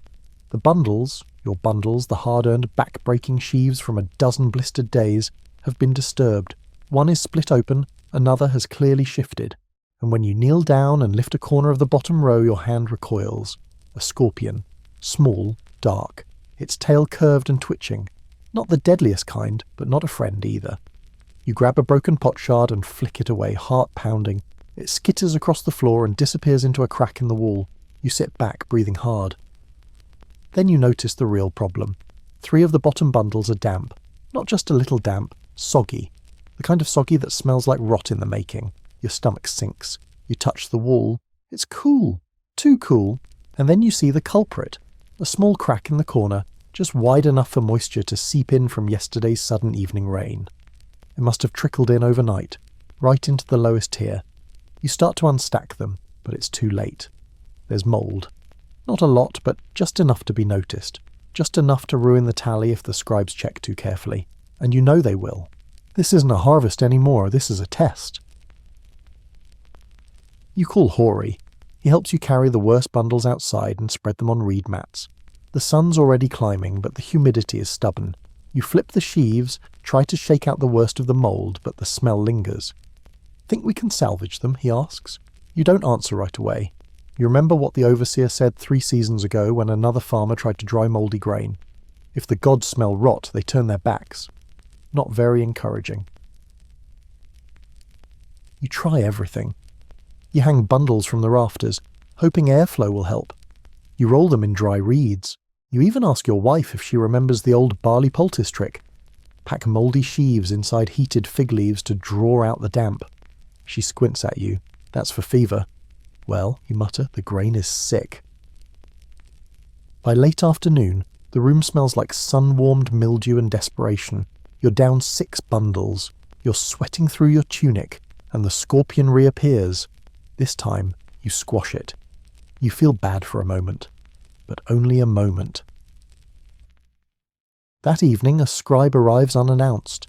The bundles, your bundles, the hard-earned back-breaking sheaves from a dozen blistered days, have been disturbed. One is split open, another has clearly shifted, and when you kneel down and lift a corner of the bottom row, your hand recoils. A scorpion, small, dark, its tail curved and twitching. Not the deadliest kind, but not a friend either. You grab a broken pot shard and flick it away, heart pounding. It skitters across the floor and disappears into a crack in the wall. You sit back, breathing hard. Then you notice the real problem. 3 of the bottom bundles are damp. Not just a little damp, soggy. The kind of soggy that smells like rot in the making. Your stomach sinks. You touch the wall. It's cool. Too cool. And then you see the culprit. A small crack in the corner, just wide enough for moisture to seep in from yesterday's sudden evening rain. It must have trickled in overnight, right into the lowest tier. You start to unstack them, but it's too late. There's mould. Not a lot, but just enough to be noticed. Just enough to ruin the tally if the scribes check too carefully. And you know they will. This isn't a harvest anymore, this is a test. You call Hoary. He helps you carry the worst bundles outside and spread them on reed mats. The sun's already climbing, but the humidity is stubborn. You flip the sheaves, try to shake out the worst of the mould, but the smell lingers. Think we can salvage them, he asks. You don't answer right away. You remember what the overseer said 3 seasons ago when another farmer tried to dry mouldy grain. If the gods smell rot, they turn their backs. not very encouraging. You try everything. You hang bundles from the rafters, hoping airflow will help. You roll them in dry reeds. You even ask your wife if she remembers the old barley poultice trick. Pack mouldy sheaves inside heated fig leaves to draw out the damp. She squints at you. That's for fever. Well, you mutter, the grain is sick. By late afternoon, the room smells like sun-warmed mildew and desperation. You're down 6 bundles. You're sweating through your tunic, and the scorpion reappears. This time, you squash it. You feel bad for a moment, but only a moment. That evening, a scribe arrives unannounced.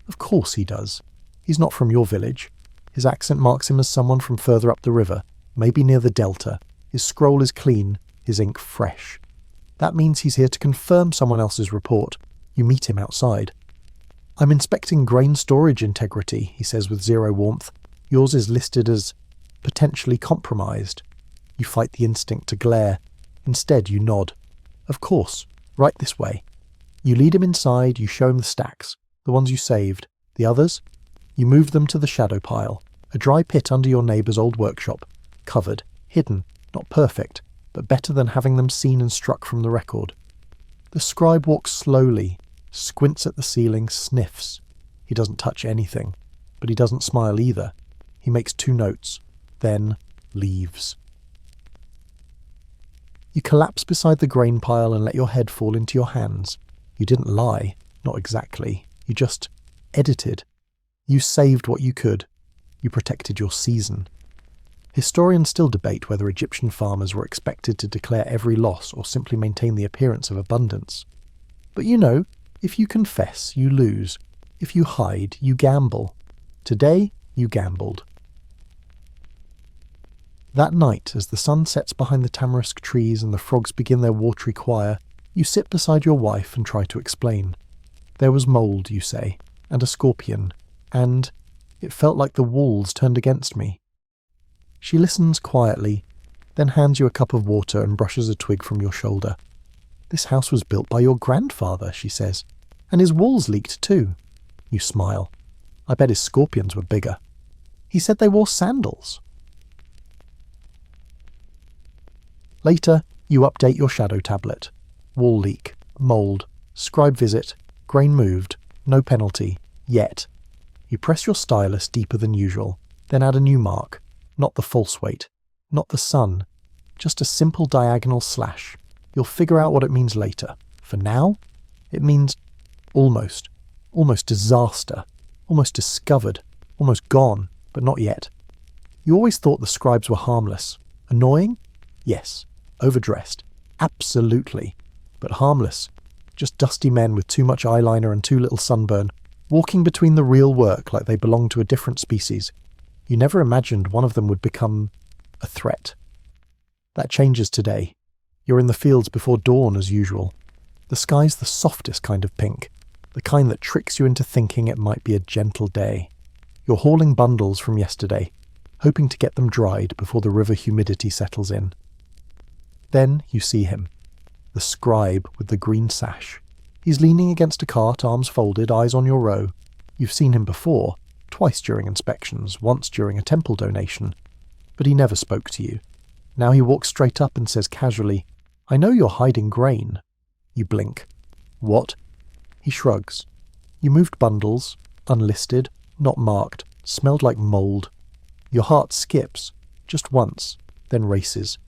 Of course he does. He's not from your village. His accent marks him as someone from further up the river, maybe near the delta. His scroll is clean, his ink fresh. That means he's here to confirm someone else's report. You meet him outside. I'm inspecting grain storage integrity, he says with zero warmth. Yours is listed as potentially compromised. You fight the instinct to glare. Instead, you nod. Of course, right this way. You lead him inside, you show him the stacks, the ones you saved. The others? You move them to the shadow pile, a dry pit under your neighbour's old workshop. Covered, hidden, not perfect, but better than having them seen and struck from the record. The scribe walks slowly, squints at the ceiling, sniffs. He doesn't touch anything, but he doesn't smile either. He makes 2 notes, then leaves. You collapse beside the grain pile and let your head fall into your hands. You didn't lie, not exactly. You just edited. You saved what you could. You protected your season. Historians still debate whether Egyptian farmers were expected to declare every loss or simply maintain the appearance of abundance. But you know, if you confess, you lose. If you hide, you gamble. Today, you gambled. That night, as the sun sets behind the tamarisk trees and the frogs begin their watery choir, you sit beside your wife and try to explain. There was mould, you say, and a scorpion, and it felt like the walls turned against me. She listens quietly, then hands you a cup of water and brushes a twig from your shoulder. This house was built by your grandfather, she says, and his walls leaked too. You smile. I bet his scorpions were bigger. He said they wore sandals. Later, you update your shadow tablet. Wall leak, mould, scribe visit, grain moved, no penalty, yet. You press your stylus deeper than usual, then add a new mark. Not the false weight, not the sun, just a simple diagonal slash. You'll figure out what it means later. For now, it means almost disaster, almost discovered, almost gone, but not yet. You always thought the scribes were harmless. Annoying? Yes. Overdressed? Absolutely. But harmless. Just dusty men with too much eyeliner and too little sunburn, walking between the real work like they belonged to a different species. You never imagined one of them would become a threat. That changes today. You're in the fields before dawn as usual. The sky's the softest kind of pink, the kind that tricks you into thinking it might be a gentle day. You're hauling bundles from yesterday, hoping to get them dried before the river humidity settles in. Then you see him, the scribe with the green sash. He's leaning against a cart, arms folded, eyes on your row. You've seen him before, twice during inspections, once during a temple donation. But he never spoke to you. Now he walks straight up and says casually, "I know you're hiding grain." You blink. "What?" He shrugs. You moved bundles, unlisted, not marked, smelled like mould. Your heart skips, just once, then races.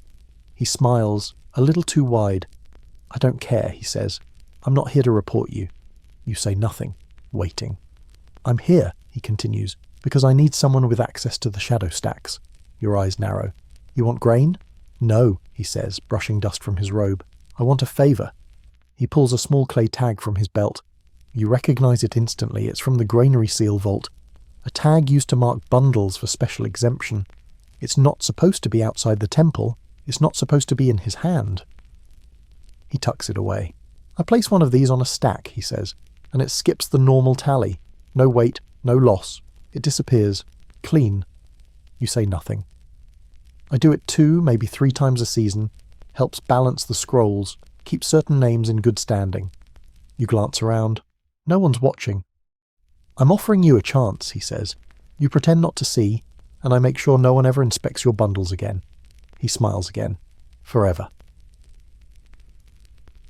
He smiles, a little too wide. "I don't care," he says. "I'm not here to report you." You say nothing, waiting. "I'm here," he continues, "because I need someone with access to the shadow stacks." Your eyes narrow. "You want grain?" "No," he says, brushing dust from his robe. "I want a favour." He pulls a small clay tag from his belt. You recognise it instantly. It's from the granary seal vault. A tag used to mark bundles for special exemption. It's not supposed to be outside the temple. It's not supposed to be in his hand. He tucks it away. "I place one of these on a stack," he says, "and it skips the normal tally. No weight, no loss. It disappears. Clean." You say nothing. "I do it 2, maybe 3 times a season. Helps balance the scrolls, keeps certain names in good standing." You glance around. No one's watching. I'm offering you a chance, he says. You pretend not to see, and I make sure no one ever inspects your bundles again. He smiles again. Forever.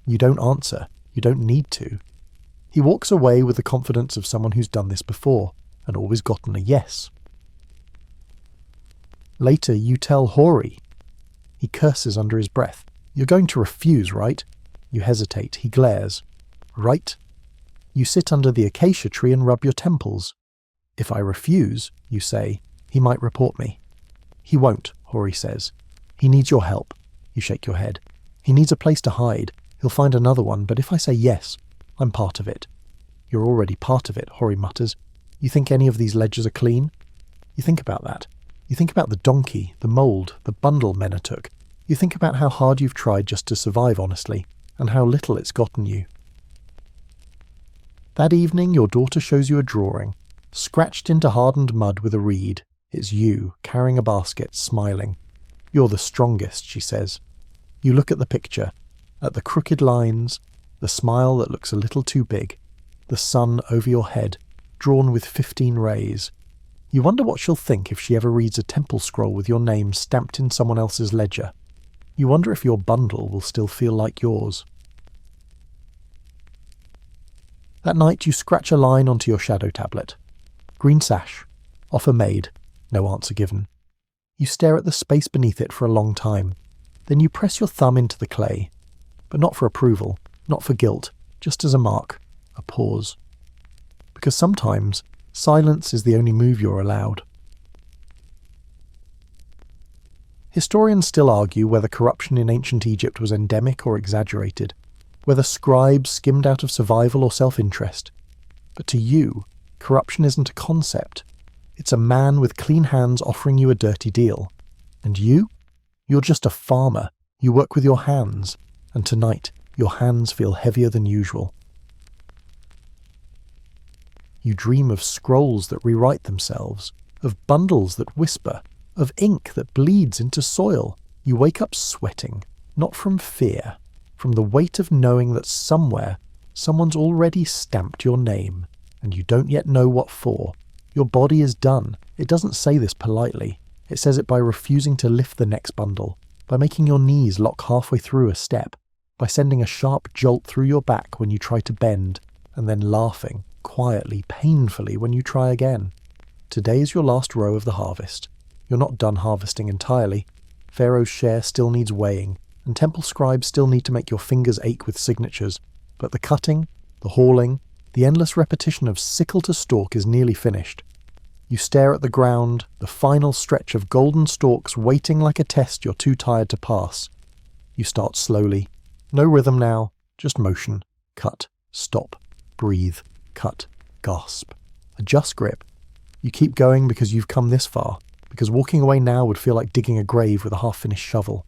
You don't answer. You don't need to. He walks away with the confidence of someone who's done this before, and always gotten a yes. Later, you tell Hori. He curses under his breath. You're going to refuse, right? You hesitate. He glares. Right? You sit under the acacia tree and rub your temples. If I refuse, you say, he might report me. He won't, Hori says. He needs your help. You shake your head. He needs a place to hide. He'll find another one, but if I say yes, I'm part of it. You're already part of it, Hori mutters. You think any of these ledgers are clean? You think about that. You think about the donkey, the mould, the bundle Mena took. You think about how hard you've tried just to survive honestly, and how little it's gotten you. That evening your daughter shows you a drawing, scratched into hardened mud with a reed. It's you, carrying a basket, smiling. You're the strongest, she says. You look at the picture, at the crooked lines, the smile that looks a little too big, the sun over your head, drawn with 15 rays. You wonder what she'll think if she ever reads a temple scroll with your name stamped in someone else's ledger. You wonder if your bundle will still feel like yours. That night you scratch a line onto your shadow tablet. Green sash. Offer made. No answer given. You stare at the space beneath it for a long time. Then you press your thumb into the clay. But not for approval, not for guilt, just as a mark, a pause. Because sometimes silence is the only move you're allowed. Historians still argue whether corruption in ancient Egypt was endemic or exaggerated, whether scribes skimmed out of survival or self-interest. But to you, corruption isn't a concept. It's a man with clean hands offering you a dirty deal. And you? You're just a farmer. You work with your hands. And tonight, your hands feel heavier than usual. You dream of scrolls that rewrite themselves, of bundles that whisper, of ink that bleeds into soil. You wake up sweating, not from fear, from the weight of knowing that somewhere, someone's already stamped your name, and you don't yet know what for. Your body is done. It doesn't say this politely. It says it by refusing to lift the next bundle, by making your knees lock halfway through a step, by sending a sharp jolt through your back when you try to bend, and then laughing, quietly, painfully when you try again. Today is your last row of the harvest. You're not done harvesting entirely. Pharaoh's share still needs weighing, and temple scribes still need to make your fingers ache with signatures, but the cutting, the hauling, the endless repetition of sickle to stalk is nearly finished. You stare at the ground, the final stretch of golden stalks waiting like a test you're too tired to pass. You start slowly. No rhythm now, just motion. Cut, stop, breathe, cut, gasp. Adjust grip. You keep going because you've come this far, because walking away now would feel like digging a grave with a half-finished shovel.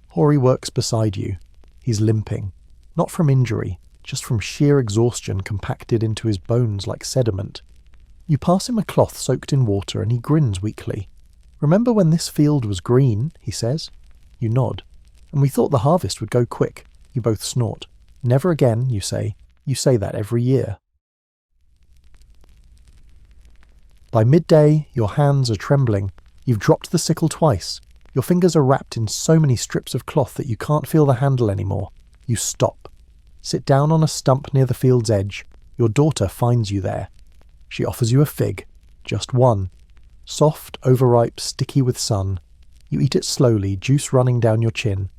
Hori works beside you. He's limping, not from injury, just from sheer exhaustion compacted into his bones like sediment. You pass him a cloth soaked in water and he grins weakly. "Remember when this field was green?" he says. You nod. "And we thought the harvest would go quick." You both snort. "Never again," you say. You say that every year. By midday, your hands are trembling. You've dropped the sickle twice. Your fingers are wrapped in so many strips of cloth that you can't feel the handle anymore. You stop. Sit down on a stump near the field's edge. Your daughter finds you there. She offers you a fig. Just one. Soft, overripe, sticky with sun. You eat it slowly, juice running down your chin.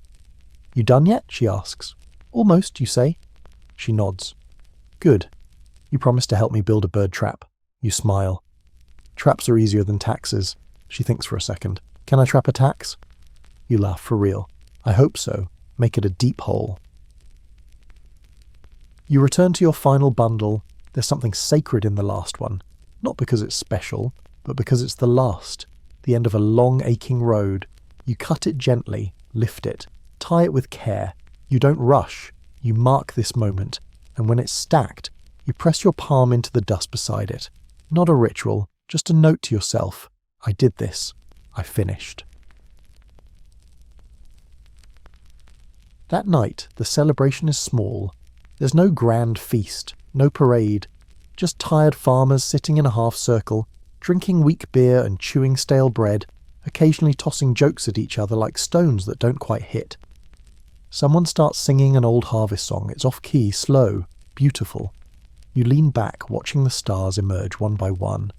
"You done yet?" she asks. "Almost," you say. She nods. "Good. You promised to help me build a bird trap." You smile. "Traps are easier than taxes." She thinks for a second. "Can I trap a tax?" You laugh. "For real." "I hope so. Make it a deep hole." You return to your final bundle. There's something sacred in the last one. Not because it's special, but because it's the last. The end of a long, aching road. You cut it gently, lift it, tie it with care. You don't rush. You mark this moment. And when it's stacked, you press your palm into the dust beside it. Not a ritual, just a note to yourself. I did this. I finished. That night, the celebration is small. There's no grand feast, no parade, Just tired farmers sitting in a half circle, drinking weak beer and chewing stale bread, occasionally tossing jokes at each other like stones that don't quite hit. Someone starts singing an old harvest song. It's off-key, slow, beautiful. You lean back, watching the stars emerge one by one.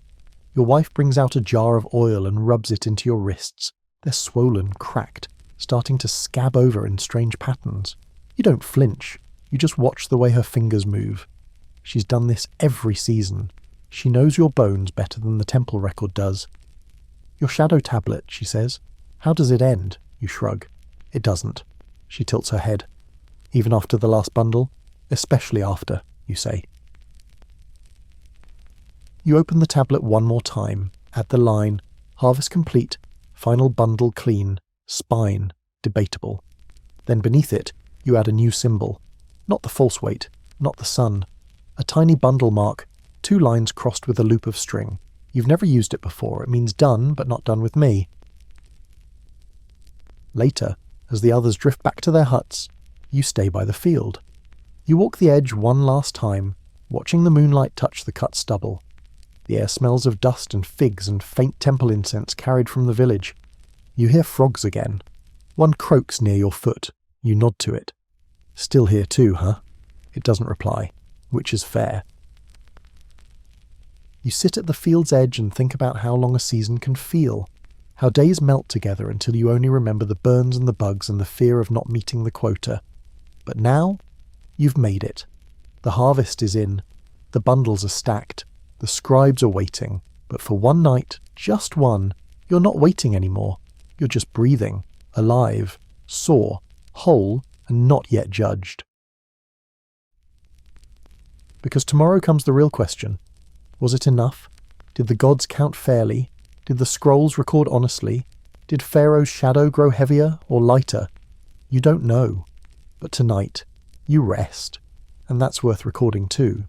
Your wife brings out a jar of oil and rubs it into your wrists. They're swollen, cracked, starting to scab over in strange patterns. You don't flinch. You just watch the way her fingers move. She's done this every season. She knows your bones better than the temple record does. Your shadow tablet, she says. How does it end? You shrug. It doesn't. She tilts her head. Even after the last bundle? Especially after, you say. You open the tablet one more time, add the line, harvest complete, final bundle clean, spine, debatable. Then beneath it, you add a new symbol. Not the false weight, not the sun. A tiny bundle mark, 2 lines crossed with a loop of string. You've never used it before. It means done, but not done with me. Later, as the others drift back to their huts, you stay by the field. You walk the edge one last time, watching the moonlight touch the cut stubble. The air smells of dust and figs and faint temple incense carried from the village. You hear frogs again. One croaks near your foot. You nod to it. Still here too, huh? It doesn't reply, which is fair. You sit at the field's edge and think about how long a season can feel, how days melt together until you only remember the burns and the bugs and the fear of not meeting the quota. But now, you've made it. The harvest is in. The bundles are stacked. The scribes are waiting. But for one night, just one, you're not waiting anymore. You're just breathing, alive, sore, whole, and not yet judged. Because tomorrow comes the real question. Was it enough? Did the gods count fairly? Did the scrolls record honestly? Did Pharaoh's shadow grow heavier or lighter? You don't know. But tonight, you rest. And that's worth recording too.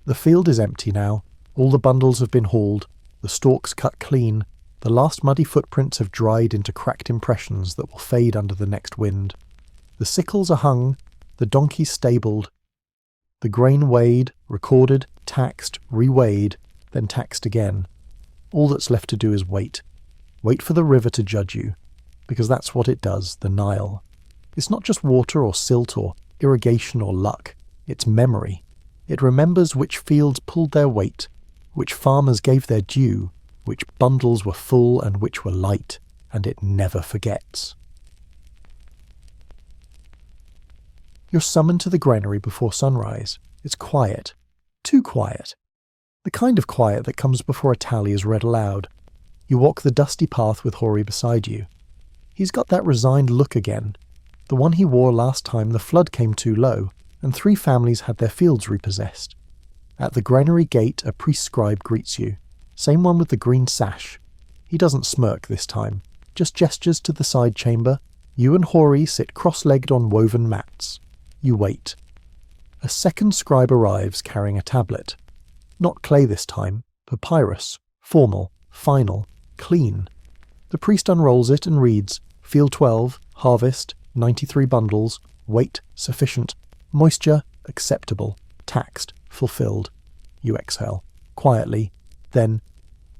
The field is empty now. All the bundles have been hauled. The stalks cut clean. The last muddy footprints have dried into cracked impressions that will fade under the next wind. The sickles are hung. The donkeys stabled. The grain weighed, recorded, taxed, reweighed, then taxed again. All that's left to do is wait. Wait for the river to judge you, because that's what it does, the Nile. It's not just water or silt or irrigation or luck. It's memory. It remembers which fields pulled their weight, which farmers gave their due, which bundles were full and which were light, and it never forgets. You're summoned to the granary before sunrise. It's quiet. Too quiet. The kind of quiet that comes before a tally is read aloud. You walk the dusty path with Hori beside you. He's got that resigned look again. The one he wore last time the flood came too low, and 3 families had their fields repossessed. At the granary gate a priest scribe greets you. Same one with the green sash. He doesn't smirk this time. Just gestures to the side chamber. You and Hori sit cross-legged on woven mats. You wait. A second scribe arrives carrying a tablet. Not clay this time, papyrus, formal, final, clean. The priest unrolls it and reads, Field 12, harvest, 93 bundles, weight, sufficient, moisture, acceptable, taxed, fulfilled. You exhale, quietly. Then,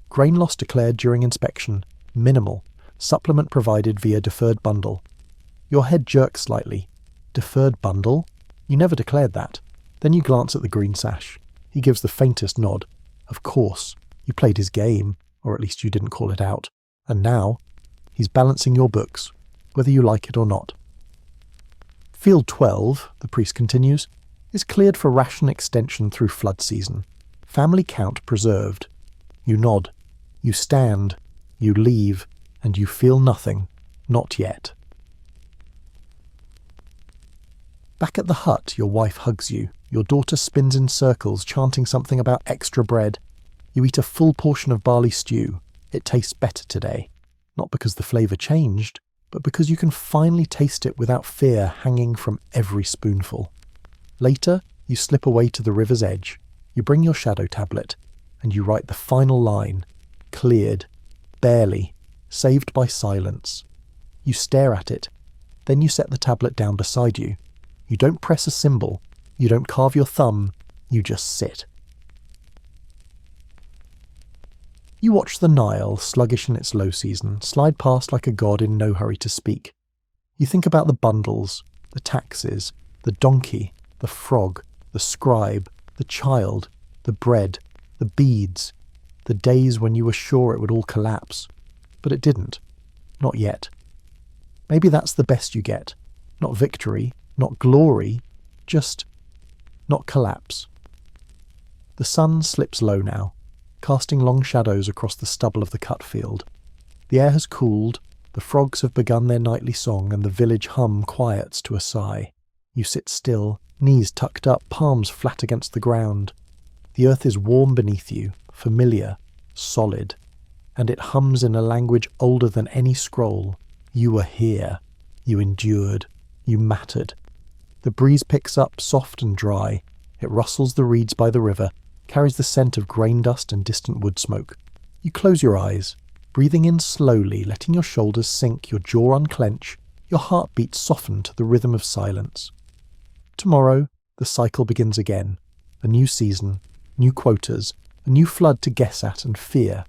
grain loss declared during inspection, minimal, supplement provided via deferred bundle. Your head jerks slightly. Deferred bundle? You never declared that. Then you glance at the green sash. He gives the faintest nod. Of course. You played his game, or at least you didn't call it out. And now, he's balancing your books, whether you like it or not. Field 12, the priest continues, is cleared for ration extension through flood season. Family count preserved. You nod. You stand. You leave. And you feel nothing. Not yet. Back at the hut, your wife hugs you. Your daughter spins in circles, chanting something about extra bread. You eat a full portion of barley stew. It tastes better today. Not because the flavour changed, but because you can finally taste it without fear hanging from every spoonful. Later, you slip away to the river's edge. You bring your shadow tablet, and you write the final line. Cleared. Barely. Saved by silence. You stare at it. Then you set the tablet down beside you. You don't press a symbol. You don't carve your thumb. You just sit. You watch the Nile, sluggish in its low season, slide past like a god in no hurry to speak. You think about the bundles, the taxes, the donkey, the frog, the scribe, the child, the bread, the beads, the days when you were sure it would all collapse. But it didn't. Not yet. Maybe that's the best you get. Not victory, not glory, just not collapse. The sun slips low now, casting long shadows across the stubble of the cut field. The air has cooled, the frogs have begun their nightly song, and the village hum quiets to a sigh. You sit still, knees tucked up, palms flat against the ground. The earth is warm beneath you, familiar, solid, and it hums in a language older than any scroll. You were here. You endured. You mattered. The breeze picks up, soft and dry. It rustles the reeds by the river, carries the scent of grain dust and distant wood smoke. You close your eyes, breathing in slowly, letting your shoulders sink, your jaw unclench, your heartbeat soften to the rhythm of silence. Tomorrow, the cycle begins again. A new season, new quotas, a new flood to guess at and fear.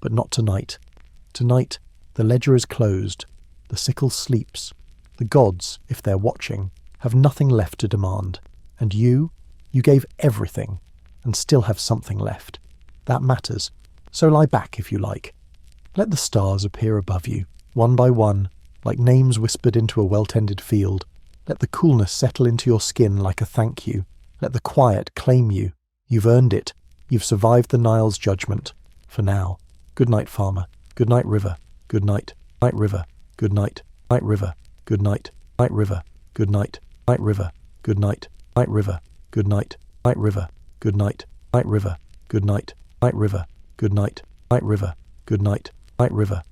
But not tonight. Tonight, the ledger is closed. The sickle sleeps. The gods, if they're watching, have nothing left to demand. And you gave everything, and still have something left. That matters. So lie back if you like. Let the stars appear above you, one by one, like names whispered into a well-tended field. Let the coolness settle into your skin like a thank you. Let the quiet claim you. You've earned it. You've survived the Nile's judgment. For now. Good night, farmer. Good night, river. Good night. Night, river. Good night. Night, river. Good night. Night, river. Good night. Night, river. Good night. Night, river. Good night. Night, river. Good night. Night, river. Good night. Night, river. Good night. Night, river. Good night. Night, river.